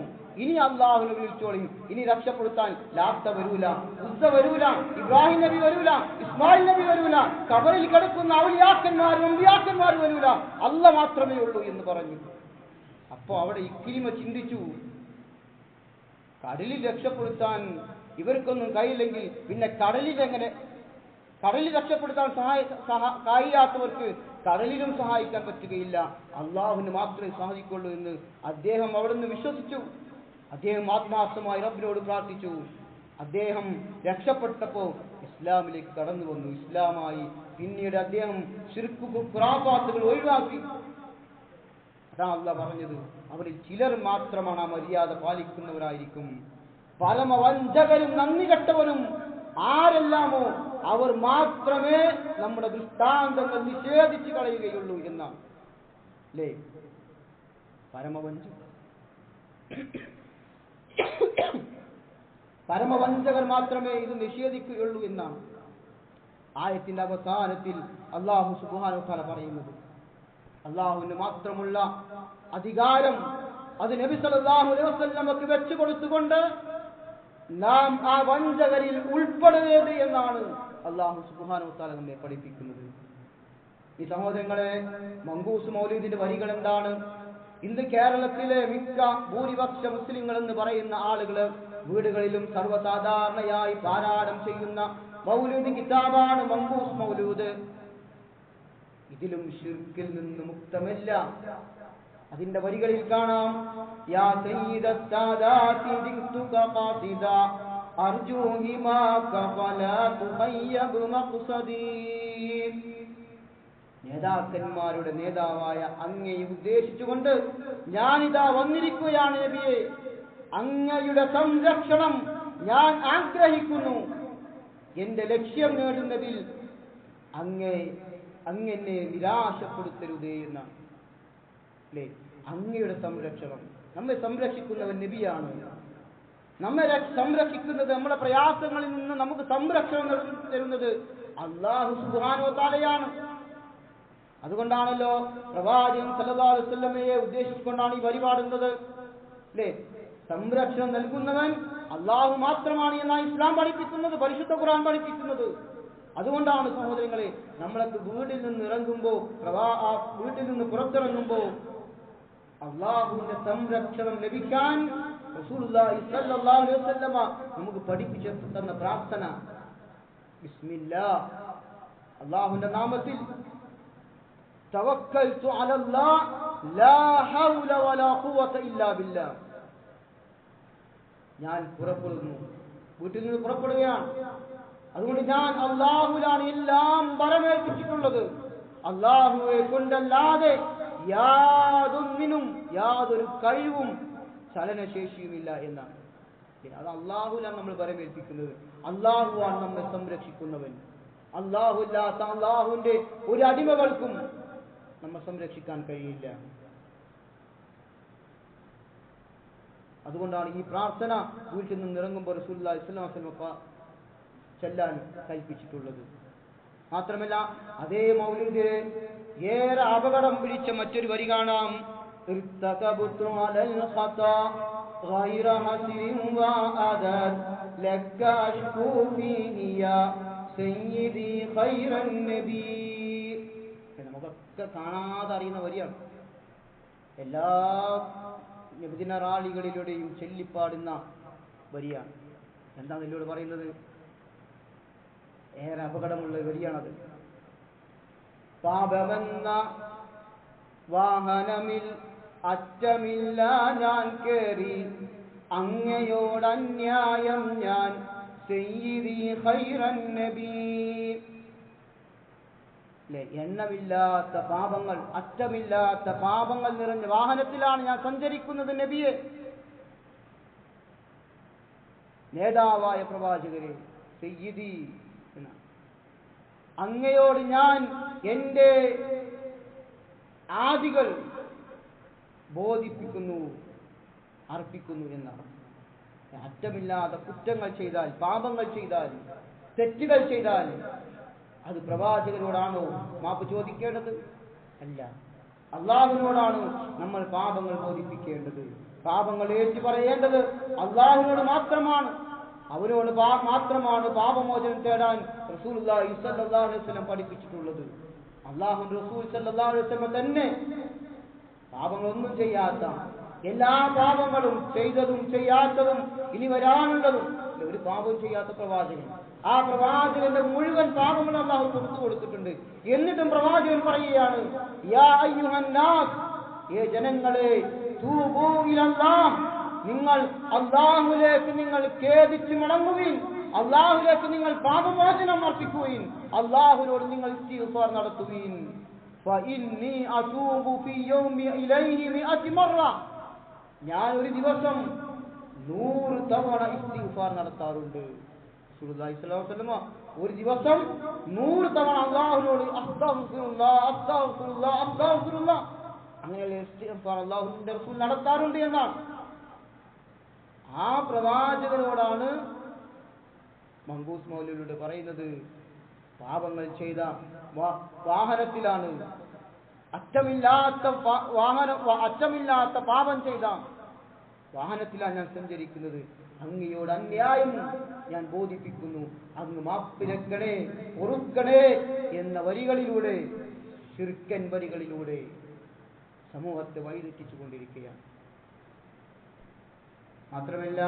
ഇനി അള്ളാഹുവിനെ വിളിച്ചോളി, ഇനി രക്ഷപ്പെടുത്താൻ ലാത്ത വരൂല, ഉസ്സ വരൂല, ഇബ്രാഹിം നബി വരൂല, ഇസ്മായിൽ നബി വരൂല, കബറിൽ കിടക്കുന്ന ഔലിയാക്കന്മാരും അമ്പിയാക്കന്മാരും വരൂല, അല്ലാഹ് മാത്രമേ ഉള്ളൂ എന്ന് പറഞ്ഞു. അപ്പോ അവിടെ ഇക്രിമ ചിന്തിച്ചു, കടലിൽ രക്ഷപ്പെടുത്താൻ ഇവർക്കൊന്നും കഴിയില്ലെങ്കിൽ പിന്നെ കടലിൽ രക്ഷപ്പെടുത്താൻ കഴിയാത്തവർക്ക് കടലിലും സഹായിക്കാൻ പറ്റുകയില്ല, അള്ളാഹുവിന് മാത്രമേ സഹായിക്കുള്ളൂ എന്ന് അദ്ദേഹം അവിടുന്ന് വിശ്വസിച്ചു. അദ്ദേഹം ആത്മാർത്ഥമായി റബ്ബിനോട് പ്രാർത്ഥിച്ചു. അദ്ദേഹം രക്ഷപ്പെട്ടപ്പോൾ ഇസ്ലാമിലേക്ക് കടന്നു വന്നു. ഇസ്ലാമായി പിന്നീട് അദ്ദേഹം ശിർക്ക് ഖുറാഫാത്തുകൾ ഒഴിവാക്കി. അതാണ് അല്ലാഹ് പറഞ്ഞത്, അവരിൽ ചിലർ മാത്രമാണ് ആ മര്യാദ പാലിക്കുന്നവരായിരിക്കും. പരമവഞ്ചകരും നന്ദി കെട്ടവരും ആരെല്ലാമോ അവർ മാത്രമേ നമ്മുടെ ദൃഷ്ടാന്തങ്ങൾ നിഷേധിച്ചു കളയുകയുള്ളൂ എന്നാണ്. അല്ലേ? പരമവഞ്ചകർ മാത്രമേ ഇത് നിഷേധിക്കുകയുള്ളൂ എന്നാണ് ആയത്തിന്റെ അവസാനത്തിൽ അല്ലാഹു സുബ്ഹാനഹു വ തആല പറയുന്നത്. അല്ലാഹുവിന് മാത്രമുള്ള അധികാരം അത് നബി സല്ലല്ലാഹു അലൈഹി വസല്ലമക്ക് വെച്ചു കൊടുത്തുകൊണ്ട് നാം ആ വഞ്ചകരിൽ ഉൾപ്പെടരുത് എന്നാണ് അല്ലാഹു സുബ്ഹാനഹു വ തആല നമ്മെ പഠിപ്പിക്കുന്നത്. ഈ സഹോദരങ്ങളെ, മങ്കൂസ് മൗലൂദിന്റെ വരികൾ എന്താണ്? ഇന്ന് കേരളത്തിലെ മിക്ക ഭൂരിപക്ഷ മുസ്ലിങ്ങൾ എന്ന് പറയുന്ന ആളുകൾ വീടുകളിലും സർവ്വസാധാരണയായി പാരായണം ചെയ്യുന്ന മൗലൂദ് കിതാബാണ് മങ്കൂസ് മൗലൂദ്. ഇതിലും ശിർക്കിൽ നിന്ന് മുക്തമല്ല. അതിന്റെ വരികളിൽ കാണാം, യാ സയ്യിദസ് സാദാതി ദിക്തുക ഖാസിദാ അർജു ഹിമാക ഫലാ തുഖയ്യബ് മഖ്സദീ. നേതാക്കന്മാരുടെ നേതാവായ അങ്ങയെ ഉദ്ദേശിച്ചുകൊണ്ട് ഞാനിതാ വന്നിരിക്കുകയാണ് നബിയെ. അങ്ങയുടെ സംരക്ഷണം ഞാൻ ആഗ്രഹിക്കുന്നു. എന്റെ ലക്ഷ്യം നേടുന്നതിൽ അങ്ങനെ നിരാശപ്പെടുത്തരുതേ എന്നാണ്. അല്ലേ? അങ്ങയുടെ സംരക്ഷണം, നമ്മെ സംരക്ഷിക്കുന്നവൻ നബിയാണ്. നമ്മെ സംരക്ഷിക്കുന്നത്, നമ്മുടെ പ്രയാസങ്ങളിൽ നിന്ന് നമുക്ക് സംരക്ഷണം തരുന്നത് അല്ലാഹു സുബ്ഹാനഹു വ തആലയാണ്. അതുകൊണ്ടാണല്ലോ പ്രവാചകൻ സല്ലല്ലാഹു അലൈഹി വസല്ലമയെ ഉദ്ദേശിച്ചുകൊണ്ടാണ് ഈ വരി പാടുന്നത്. അല്ലേ? സംരക്ഷണം നൽകുന്നവൻ അല്ലാഹു മാത്രമാണ് എന്നാണ് ഇസ്ലാം പഠിപ്പിക്കുന്നത്, പരിശുദ്ധ ഖുർആൻ പഠിപ്പിക്കുന്നത്. അതുകൊണ്ടാണ് സഹോദരങ്ങളെ, നമ്മളൊക്കെ വീട്ടിൽ നിന്ന് ഇറങ്ങുമ്പോൾ, വീട്ടിൽ നിന്ന് പുറത്തിറങ്ങുമ്പോൾ അല്ലാഹുവിന്റെ സംരക്ഷണം ലഭിക്കാൻ റസൂലുള്ളാഹി സ്വല്ലല്ലാഹു അലൈഹി വസല്ലമ നമുക്ക് പഠിപ്പിച്ചു തന്ന പ്രാർത്ഥന, ബിസ്മില്ലാഹ്, അല്ലാഹുവിന്റെ നാമത്തിൽ, തവക്കൽതു അലല്ലാഹ് ലാ ഹൗല വലാ ഖുവത ഇല്ലാ ബില്ലാഹ്. ഞാൻ പുറപ്പെടുന്നു, വീട്ടിൽ നിന്ന് പുറപ്പെടുകയാണ്. അതുകൊണ്ട് ഞാൻ അല്ലാഹുവിലാണ് എല്ലാം ബലമേൽപ്പിച്ചിട്ടുള്ളത്. അല്ലാഹുവെ കൊണ്ടല്ലാതെ യാതൊന്നിനും യാതൊരു കഴിവും ചലനശേഷിയുമില്ല എന്നാണ്. അത് അല്ലാഹുവിലാണ് നമ്മൾ ബലമേൽപ്പിക്കുന്നത്. അല്ലാഹുവാണ് നമ്മെ സംരക്ഷിക്കുന്നവൻ. അല്ലാഹുവില്ലാത്ത അല്ലാഹുവിന്റെ ഒരു അടിമകൾക്കും നമ്മെ സംരക്ഷിക്കാൻ കഴിയില്ല. അതുകൊണ്ടാണ് ഈ പ്രാർത്ഥന വീട്ടിൽ നിന്ന് ഇറങ്ങുമ്പോൾ റസൂലുള്ളാഹി സ്വല്ലല്ലാഹു അലൈഹി വസല്ലം ചെല്ലാൻ കൽപ്പിച്ചിട്ടുള്ളത്. മാത്രമല്ല അതേ മൗലൂദിലെ ഏറെ അപകടം പിടിച്ച മറ്റൊരു വരി കാണാം, ഇർതകബതു അലൽ ഖതാ ഗൈറ ഹസിൻ വഅദൻ ലക അഷ്കൂ ഫീഹി യാ സയ്യിദി ഖൈറൻ നബി. നമുക്കൊക്കെ കാണാതെ അറിയുന്ന വരിയാണ്. എല്ലാ നബിദിന റാലികളിലൂടെയും ചൊല്ലിപ്പാടുന്ന വരിയാണ്. എന്താണ് ഇതിലൂടെ പറയുന്നത്? ഏറെ അപകടമുള്ള വരിയാണത്. പാപമെന്ന വാഹനമിൽ അറ്റമില്ല ഞാൻ കേറി, അങ്ങയോടന്യായം ഞാൻ സയ്യിദി ഖൈറൻ നബി. എണ്ണമില്ലാത്ത പാപങ്ങൾ, അറ്റമില്ലാത്ത പാപങ്ങൾ നിറഞ്ഞ വാഹനത്തിലാണ് ഞാൻ സഞ്ചരിക്കുന്നത് നബിയെ. നേതാവായ പ്രവാചകരെ, സയ്യിദി, അങ്ങയോട് ഞാൻ എൻ്റെ ആദികൾ ബോധിപ്പിക്കുന്നു, അർപ്പിക്കുന്നു എന്നാണ്. അറ്റമില്ലാതെ കുറ്റങ്ങൾ ചെയ്താൽ, പാപങ്ങൾ ചെയ്താൽ, തെറ്റുകൾ ചെയ്താൽ അത് പ്രവാചകരോടാണോ മാപ്പ് ചോദിക്കേണ്ടത്? അല്ല, അള്ളാഹുവിനോടാണ് നമ്മൾ പാപങ്ങൾ ബോധിപ്പിക്കേണ്ടത്. പാപങ്ങൾ ഏറ്റു പറയേണ്ടത് അള്ളാഹുവിനോട് മാത്രമാണ്. അവനോട് മാത്രമാണ് പാപമോചനം തേടാൻ റസൂലുള്ളാഹി സ്വല്ലല്ലാഹു അലൈഹി വസല്ലം പഠിപ്പിച്ചിട്ടുള്ളത്. അല്ലാഹുവിന്റെ റസൂൽ സ്വല്ലല്ലാഹു അലൈഹി വസല്ലം തന്നെ പാപങ്ങളൊന്നും ചെയ്യാത്ത, എല്ലാ പാപങ്ങളും ചെയ്തതും ചെയ്യാത്തതും ഇനി വരാനുള്ളതും ഒരു പാപവും ചെയ്യാത്ത പ്രവാചകൻ. ആ പ്രവാചകന്റെ മുഴുവൻ പാപങ്ങളും അല്ലാഹു പുറത്തു കൊടുത്തിട്ടുണ്ട്. എന്നിട്ടും പ്രവാചകൻ പറയുകയാണ്, യാ അയ്യുഹന്നാസ്, ഏ ജനങ്ങളെ, തൂബൂ ഇലല്ലാഹ്, നിങ്ങൾ അല്ലാഹുവിലേക്ക് നിങ്ങൾ ഖേദിച്ച് മടങ്ങുകയും അല്ലാഹുവിലേക്ക് നിങ്ങൾ പാപമോചനം അർപ്പിക്കുകയും അല്ലാഹുവിനോട് നിങ്ങൾ ഇസ്തിഗ്ഫാർ നടത്തുകയും. ഫഇന്നി അതൂബു ഫീ യൗമി ഇലൈഹി മിഅതി മറ, ഞാൻ ഒരു ദിവസം 100 തവണ ഇസ്തിഗ്ഫാർ നടത്താറുണ്ട്. റസൂലുള്ളാഹി സ്വല്ലല്ലാഹു അലൈഹി വസല്ലം ഒരു ദിവസം 100 തവണ അല്ലാഹുവിനോട് അസ്തഗ്ഫിറുല്ലാഹ് അസ്തഗ്ഫിറുല്ലാഹ് അസ്തഗ്ഫിറുല്ലാഹ് അങ്ങനെ ഇസ്തിഗ്ഫാർ അല്ലാഹുവിന്റെ റസൂൽ നടത്താറുണ്ട് എന്നാണ്. ആ പ്രവാചകനോടാണ് മങ്കൂസ് മൗലൂദിലൂടെ പറയുന്നത്, പാപങ്ങൾ ചെയ്ത വാഹനത്തിലാണ്, അറ്റമില്ലാത്ത പാപം ചെയ്ത വാഹനത്തിലാണ് ഞാൻ സഞ്ചരിക്കുന്നത്. അങ്ങയോട് അന്യായം ഞാൻ ബോധിപ്പിക്കുന്നു, അങ്ങ് മാപ്പിരക്കണേ, പൊറുക്കണേ എന്ന വരികളിലൂടെ, ശിർക്കൻ വരികളിലൂടെ സമൂഹത്തെ വഴിതെറ്റിച്ചു കൊണ്ടിരിക്കുകയാണ്. മാത്രമല്ല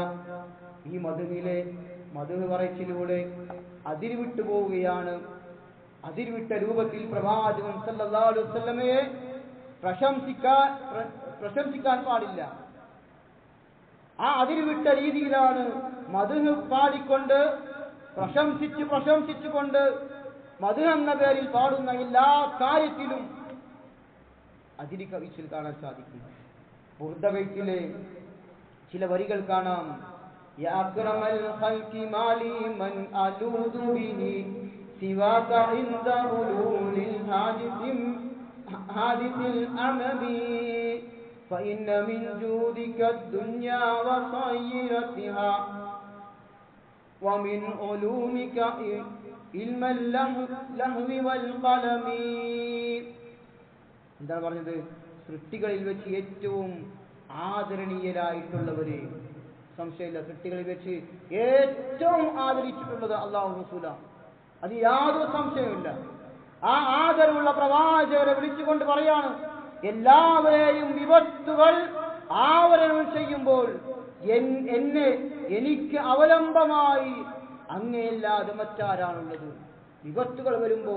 ഈ മദ്ഹ് പറച്ചിലൂടെ അതിരുവിട്ടു പോവുകയാണ്. അതിരുവിട്ട രൂപത്തിൽ പ്രവാചകൻ സല്ലല്ലാഹു അലൈഹി വസല്ലമയെ പ്രശംസിക്കാൻ പാടില്ല. ആ അതിരുവിട്ട രീതിയിലാണ് മദ്ഹ് പാടിക്കൊണ്ട് പ്രശംസിച്ചുകൊണ്ട് മദ്ഹ് എന്ന പേരിൽ പാടുന്ന എല്ലാ കാര്യത്തിലും അതിരി കവിച്ചിൽ കാണാൻ സാധിക്കും. ബുർദ ബൈത്തിലെ ചില വരികൾ കാണാം. യാ അക്രമൽ ഖൽഖി മാലി മൻ അലൂദു ബിഹി സിവാക ഇൻദ ഉലൂലിൽ ഹാദിസിൽ അമബി فإن من جودك الدنيا وصيرتها ومن علومك علم اللهو والقلم. എന്താണ് പറഞ്ഞത്? സൃഷ്ടികളിൽ വെച്ച് ഏറ്റവും ആദരണീയരായിട്ടുള്ളവര്, സംശയമില്ല, സൃഷ്ടികളിൽ വെച്ച് ഏറ്റവും ആദരിച്ചിട്ടുള്ളത് അല്ലാഹു റസൂലാണ്. അത് യാതൊരു സംശയമില്ല. ആ ആദരവുള്ള പ്രവാചകരെ വിളിച്ചുകൊണ്ട് പറയാണ്, എല്ലാവരെയും വിപത്തുകൾ ആവരണം ചെയ്യുമ്പോൾ എനിക്ക് അവലംബമായി അങ്ങേയല്ലാതെ മറ്റാരാണുള്ളത്? വിപത്തുകൾ വരുമ്പോ,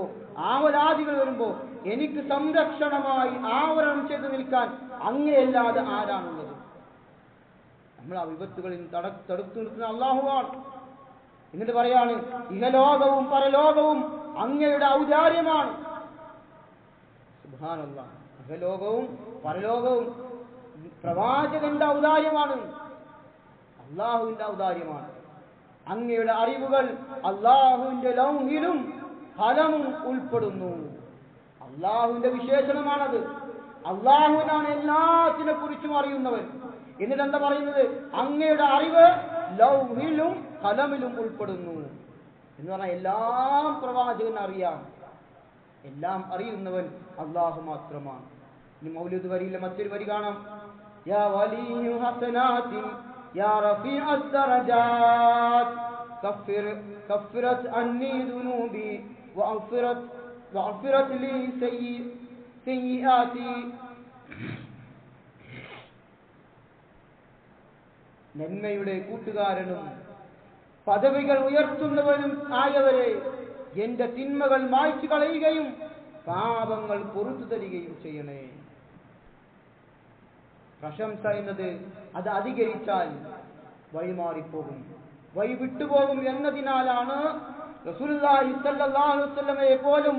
ആവലാദികൾ വരുമ്പോ എനിക്ക് സംരക്ഷണമായി ആവരണം ചെയ്തു നിൽക്കാൻ അങ്ങേയല്ലാതെ ആരാണുള്ളത്? നമ്മൾ ആ വിപത്തുകളിൽ തടുത്തു നിർത്തുന്ന അല്ലാഹുവാണ്. എന്നിട്ട് പറയാണ്, ഇഹലോകവും പരലോകവും അങ്ങയുടെ ഔദാര്യമാണ്. സുബ്ഹാനല്ലാഹ്. ഇഹലോകവും പരലോകവും പ്രവാചകന്റെ ഔദാര്യമാണ്, അള്ളാഹുവിന്റെ ഔദാര്യമാണ്. അങ്ങയുടെ അറിവുകൾ അള്ളാഹുവിന്റെ ലൗഹിലും ഫലമും ഉൾപ്പെടുന്നു. അള്ളാഹുവിന്റെ വിശേഷണമാണത്. അള്ളാഹുവിനാണ് എല്ലാത്തിനെ കുറിച്ചും അറിയുന്നവൻ. എന്നിട്ട് എന്താ പറയുന്നത്? അങ്ങയുടെ അറിവ് ലൗഹിലും ഫലമിലും ഉൾപ്പെടുന്നു എന്ന് പറഞ്ഞാൽ എല്ലാം പ്രവാചകൻ അറിയാം. എല്ലാം അറിയുന്നവൻ അള്ളാഹു മാത്രമാണ്. ഇനി മൗലിദ് വരിയിലെ മറ്റൊരു വരി കാണാം. യാ വലിയു ഹസനാതി യാ റഫീഅദ് ദറജാത് കഫ്ഫിറത് അന്നി ദുനൂബി വഅഗ്ഫിറത് ലി സയ്യിആതി. നന്മയുടെ കൂട്ടുകാരനും പദവികൾ ഉയർത്തുന്നവനും ആയവരെ, എന്റെ തിന്മകൾ മായ്ച്ചു കളയുകയും പാപങ്ങൾ പൊറുത്തു തരികയും ചെയ്യണേ. പ്രശംസ എന്നത് അത് അധികരിച്ചാൽ വഴിമാറിപ്പോകും, വഴി വിട്ടുപോകും എന്നതിനാലാണ് റസൂലുള്ളാഹി സ്വല്ലല്ലാഹു അലൈഹി വസല്ലമയെ പോലും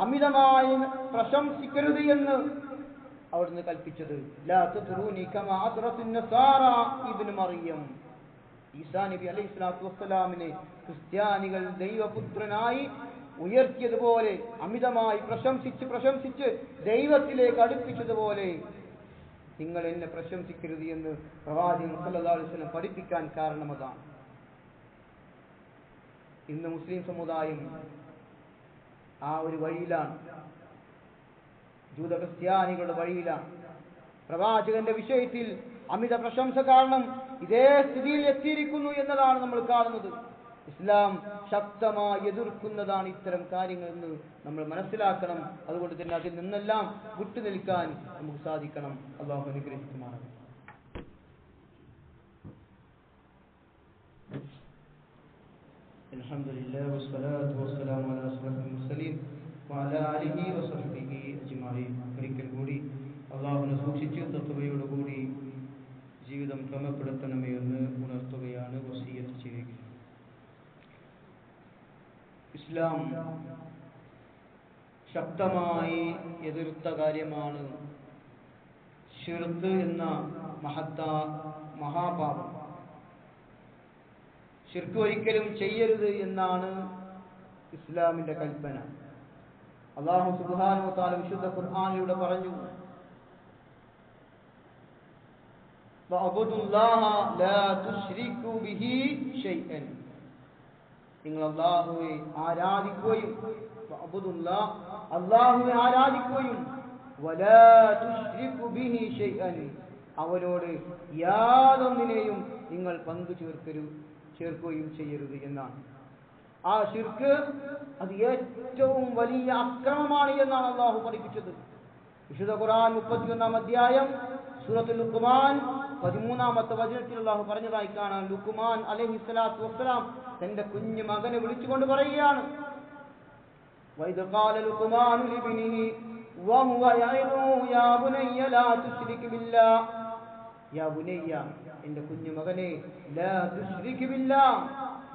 അമിതമായി പ്രശംസിക്കരുത് എന്ന് അവിടുന്ന് കൽപ്പിച്ചത്. ലാ തത്റൂനി കമാ അത്റത്തുൻ നസാറ ഇബ്നു മറിയം. ഈസാ നബി അലൈഹി സ്വലാത്തു വസ്സലാമിനെ ക്രിസ്ത്യാനികൾ ദൈവപുത്രനായി ഉയർത്തിയതുപോലെ, അമിതമായി പ്രശംസിച്ച് ദൈവത്തിലേക്ക് അടുപ്പിച്ചതുപോലെ നിങ്ങൾ എന്നെ പ്രശംസിക്കരുത് എന്ന് പ്രവാചകൻ സല്ലല്ലാഹു അലൈഹി വസല്ലം പഠിപ്പിക്കാൻ കാരണം അതാണ്. ഇന്ന് മുസ്ലിം സമുദായം ആ ഒരു വഴിയിലാണ്, ജൂത ക്രിസ്ത്യാനികളുടെ വഴിയിലാണ്. പ്രവാചകന്റെ വിഷയത്തിൽ അമിത പ്രശംസ കാരണം ഇതേ സ്ഥിതിയിൽ എത്തിയിരിക്കുന്നു എന്നതാണ് നമ്മൾ കാണുന്നത്. ഇസ്ലാം ശക്തമായി എതിർക്കുന്നതാണ് ഇത്തരം കാര്യങ്ങൾ എന്ന് നമ്മൾ മനസ്സിലാക്കണം. അതുകൊണ്ട് തന്നെ അതിൽ നിന്നെല്ലാം വിട്ടുനിൽക്കാൻ നമുക്ക് സാധിക്കണം. അല്ലാഹു അനുഗ്രഹിക്കുമാറാകട്ടെ. അൽഹംദുലില്ലാഹി വസ്സലാത്തു വസ്സലാമു അലാ അഷ്റഫിൽ മുർസലീൻ വഅലാ ആലിഹി വസഹ്ബിഹി അജ്മഈൻ. ഒരിക്കൽ കൂടി അല്ലാഹുവിനെ സൂക്ഷിച്ച് തഖ്വയോടുകൂടി ജീവിതം ക്രമപ്പെടുത്തണമേ എന്ന് ഉണർത്തുകയാണ്, വസിയ്യത്ത് ചെയ്യുകയാണ്. ഇസ്ലാം ശക്തമായി എതിർത്ത കാര്യമാണ് ശിർക്ക് എന്ന മഹാപാപം. ശിർക്ക് ഒരിക്കലും ചെയ്യരുത് എന്നാണ് ഇസ്ലാമിന്റെ കൽപ്പന. അല്ലാഹു സുബ്ഹാനഹു വ തആല വിശുദ്ധ ഖുർആനിലൂടെ പറഞ്ഞു, വഅബ്ദുല്ലാഹ ലാ തുശ്രികു ബിഹി ഷൈഅൻ. നിങ്ങൾ അല്ലാഹുവെ ആരാധിക്കുകയും, അല്ലാഹുവെ ആരാധിക്കുകയും, വലാ തുശ്രികു ബിഹി ഷൈഅൻ, അവനോട് യാതൊന്നിനെയും നിങ്ങൾ ചേർക്കുകയും ചെയ്യരുത് എന്നാണ്. ആ ശിർക്ക് അത് ഏറ്റവും വലിയ അക്രമമാണ് എന്നാണ് അള്ളാഹു പഠിപ്പിച്ചത്. വിശുദ്ധ ഖുർആൻ 31-ാം അധ്യായം സൂറത്തുൽ ലുഖ്മാൻ 13-ാമത്തെ വചനത്തിൽ അള്ളാഹു പറഞ്ഞതായി കാണാം. ലുഖ്മാൻ അലൈഹിസ്സലാത്തു വസ്സലാം തന്റെ കുഞ്ഞു മകനെ വിളിച്ചുകൊണ്ട് പറയുകയാണ്, വഇദ് ഖാല ലുഖ്മാൻ ലിബ്നിഹി വഹുവ യഇദു യാ ബുനയ്യ ലാ തുശ്രിക് ബില്ലാഹ്, യാ ബുനയ്യ എന്റെ കുഞ്ഞു മകനെ, ലാ തുശ്രിക് ബില്ലാഹ്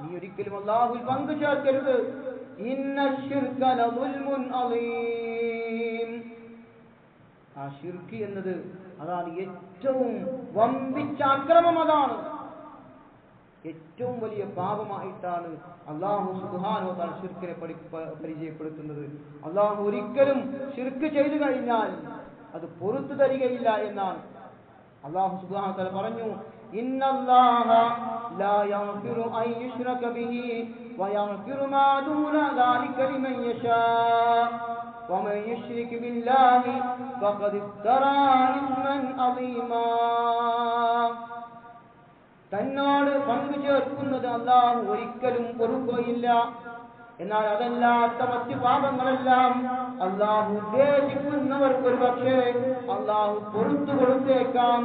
നീ ഒരിക്കലും അല്ലാഹുവിൽ പങ്കു ചേർക്കരുത്, ഇന്നശ്ശിർക ലദുൽമുൻ അളീം. ആ ശിർക്ക് എന്നത് അതാണ് ഏറ്റവും വമ്പിച്ച അക്രമം, അതാണ് ഏറ്റവും വലിയ പാപമായിട്ടാണ് അല്ലാഹു സുബ്ഹാനഹു വ തആല ശിർക്കിനെ പരിചയപ്പെടുത്തുന്നത്. അല്ലാഹു ഒരിക്കലും ശിർക്ക് ചെയ്തു കഴിഞ്ഞാൽ അത് പുറത്തു തരികയില്ല എന്നാണ്. അല്ലാഹു സുബ്ഹാനഹു വ തആല പറഞ്ഞു, ഇന്നല്ലാഹ ലാ യഗ്ഫിറു അൻ യുശ്റക ബിഹി വയഗ്ഫിറു മാ ദൂന ദാലിക ലിമൻ യശാ വമൻ യുശ്രിക് ബില്ലാഹി ഫഖദ് ഇഫ്തറാ ഇസ്മൻ അളീമാ. തന്നോട് പങ്കു ചേർക്കുന്നത് അല്ലാഹു ഒരിക്കലും പൊറുക്കുകയില്ല. എന്നാൽ അതല്ലാത്ത മറ്റു പാപങ്ങളെല്ലാം അല്ലാഹു ഉദ്ദേശിക്കുന്നവർക്ക് ഒരു പക്ഷേ അല്ലാഹു പൊറുത്തു കൊടുത്തേക്കാം.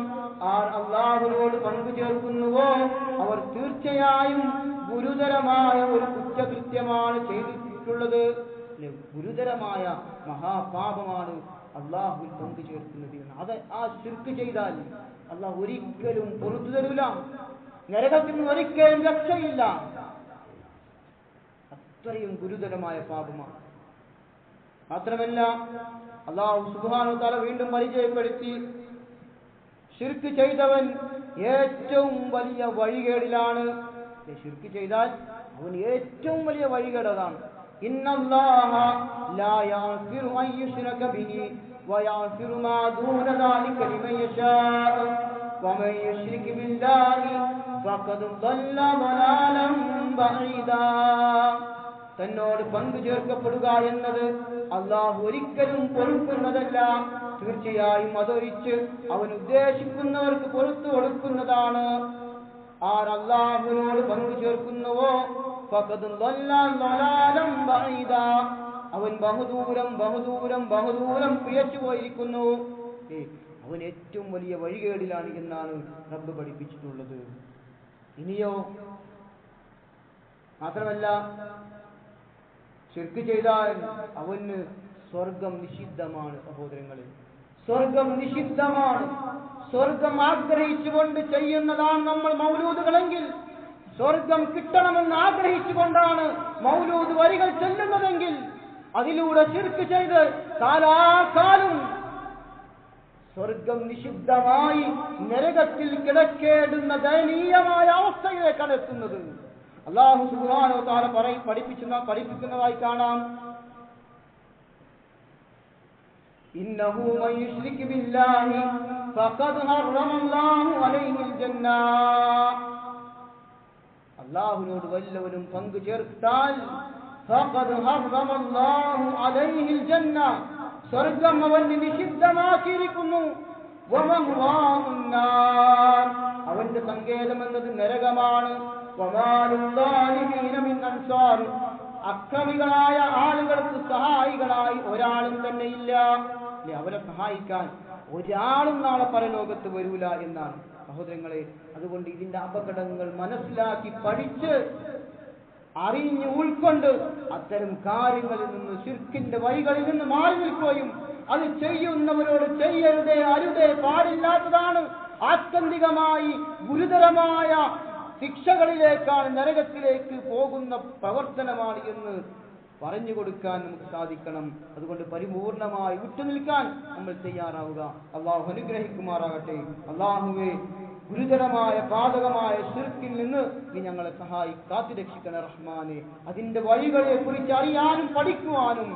ആർ അല്ലാഹുവിനോട് പങ്കു ചേർക്കുന്നുവോ അവർ തീർച്ചയായും ഗുരുതരമായ ഒരു കുറ്റകൃത്യമാണ് ചെയ്തിട്ടുള്ളത്. ഗുരുതരമായ മഹാപാപമാണ് അല്ലാഹുവിൽ പങ്കു ചേർക്കുന്നത്. അത് ആ ശിർക്ക് ചെയ്താൽ അല്ലാഹു ഒരിക്കലും പൊറുത്തു തരൂല, നരകത്തിൽ നിന്ന് ഒരിക്കലും രക്ഷയില്ല. അത്രയും ഗുരുതരമായ പാപമാണ്. മാത്രമല്ല അല്ലാഹു സുബ്ഹാനഹു വ തആല വീണ്ടും പരിചയപ്പെടുത്തി, ശിർക്ക് ചെയ്തവൻ ഏറ്റവും വലിയ വഴികേടിലാണ്. ശിർക്ക് ചെയ്താൽ അവൻ ഏറ്റവും വലിയ വഴികേട് അതാണ്. ഇന്നല്ലാഹ ലാ യഗ്ഫിറു അൻ യുശ്റക ബിഹി വയഗ്ഫിറു മാ ദൂന ദാലിക ലിമൻ യശാ വമൻ യുശ്രിക് ബില്ലാഹി ഫഖദ് ضل ضلالا ബഈദാ. തന്നോട് പങ്കു ചേർക്കപ്പെടുക എന്നത് അല്ലാഹു ഒരിക്കലും പൊറുക്കുന്നതല്ല. തീർച്ചയായും അതൊരിച്ച് അവൻ ഉദ്ദേശിക്കുന്നവർക്ക് പുറത്തു കൊടുക്കുന്നതാണ്. ആർ അല്ലാഹുവിനോട് പങ്കു ചേർക്കുന്നുവോ ഫഖദ് ضل ضلالا ബഈദാ, അവൻ ബഹുദൂരം പിഴച്ചു പോയിരിക്കുന്നു. അവൻ ഏറ്റവും വലിയ വഴികേടിലാണ് എന്നാണ് റബ്ബ് പഠിപ്പിച്ചിട്ടുള്ളത്. ഇനിയോ മാത്രമല്ല, ശിർക്ക് ചെയ്താൽ അവന് സ്വർഗം നിഷിദ്ധമാണ്. സഹോദരങ്ങളെ, സ്വർഗം നിഷിദ്ധമാണ്. സ്വർഗം ആഗ്രഹിച്ചുകൊണ്ട് ചെയ്യുന്നതാണ് നമ്മൾ മൗലൂദുകളെങ്കിൽ, സ്വർഗം കിട്ടണമെന്ന് ആഗ്രഹിച്ചുകൊണ്ടാണ് മൗലൂദ് വരികൾ ചൊല്ലുന്നതെങ്കിൽ, അതിലൂടെ ശിർക്ക് ചെയ്ത് കാലാകാലം സ്വർഗം നിഷിദ്ധമായി നരകത്തിൽ കിടക്കേണ്ടുന്ന ദയനീയമായ അവസ്ഥയിലേക്കാണ് എത്തുന്നത്. അല്ലാഹു സുബ്ഹാനഹു വ തആല പഠിപ്പിക്കുന്നതായി കാണാം, ഇന്നഹു മൻ യുശ്രിക് ബില്ലാഹി ഫഖദ് ഹറമല്ലാഹു അലൈഹിൽ ജന്ന. അല്ലാഹുവിനോട് വല്ലവനും പങ്കു ചേർത്താൽ ഫഖദ് ഹറമല്ലാഹു അലൈഹിൽ ജന്ന, സ്വർഗം അവന് നിഷിദ്ധമാക്കിയിരിക്കുന്നു. വമഹ്വാഹുൻ നാർ, അവന്റെ സങ്കേതം എന്നത് നരകമാണ്. വമാലുദ്ദാലിമീന മിൻ അൻസാർ, അക്രമികളായ ആളുകൾക്ക് സഹായികളായി ഒരാളും തന്നെ ഇല്ല. അവരെ സഹായിക്കാൻ ഒരാളും നാളെ പരലോകത്ത് വരൂല എന്നാണ്. സഹോദരങ്ങളെ, അതുകൊണ്ട് ഇതിന്റെ അപകടങ്ങൾ മനസ്സിലാക്കി പഠിച്ച് അറിഞ്ഞ് ഉൾക്കൊണ്ട് അത്തരം കാര്യങ്ങളിൽ നിന്ന്, ശിർക്കിന്റെ വഴികളിൽ നിന്ന് മാറി നിൽക്കുകയും അത് ചെയ്യുന്നവരോട് ചെയ്യരുതേ, അരുതേ, പാടില്ലാത്തതാണ്, ആത്യന്തികമായി ഗുരുതരമായ ശിക്ഷകളിലേക്കാണ്, നരകത്തിലേക്ക് പോകുന്ന പ്രവർത്തനമാണ് എന്ന് പറഞ്ഞു കൊടുക്കാൻ നമുക്ക് സാധിക്കണം. അതുകൊണ്ട് പരിപൂർണമായി വിട്ടുനിൽക്കാൻ നമ്മൾ തയ്യാറാവുക. അള്ളാഹു അനുഗ്രഹിക്കുമാറാകട്ടെ. അള്ളാഹുവേ, ഗുരുതരമായ പാതകമായ ശിർക്കിൽ നിന്ന് നീ ഞങ്ങളെ കാത്തുരക്ഷിക്കണ റഹ്മാനെ. അതിന്റെ വഴികളെ കുറിച്ച് അറിയാനും പഠിക്കുവാനും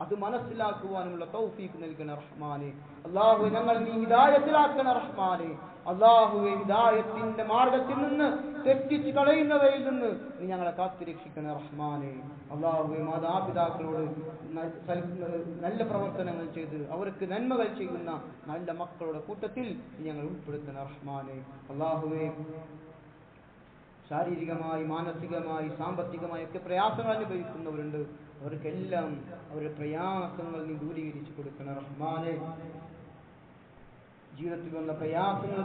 അത് മനസ്സിലാക്കുവാനുമുള്ള തൗഫീഖ് നൽകണ റഹ്മാനെ. അല്ലാഹുവേ ഞങ്ങൾ നീ ഹിദായത്തിലാക്കണ റഹ്മാനെ. അല്ലാഹുവേ ഹിദായത്തിന്റെ മാർഗത്തിൽ നിന്ന് തെറ്റിച്ച് കളയുന്നവയിൽ നിന്ന് നീ ഞങ്ങളെ കാത്തുരക്ഷിക്കണ റഹ്മാനെ. അല്ലാഹുവേ മാതാപിതാക്കളോട് നല്ല പ്രവർത്തനങ്ങൾ ചെയ്ത് അവർക്ക് നന്മകൾ ചെയ്യുന്ന നല്ല മക്കളുടെ കൂട്ടത്തിൽ നീ ഞങ്ങൾ ഉൾപ്പെടുത്തണ റഹ്മാനെ. അല്ലാഹുവേ ശാരീരികമായി മാനസികമായി സാമ്പത്തികമായി ഒക്കെ പ്രയാസങ്ങൾ അനുഭവിക്കുന്നവരുണ്ട്. അവർക്കെല്ലാം അവരുടെ പ്രയാസങ്ങൾ നീ ദൂരീകരിച്ചു കൊടുക്കണം റഹ്മാനെ. ജീവിതത്തിൽ വന്ന പ്രയാസങ്ങൾ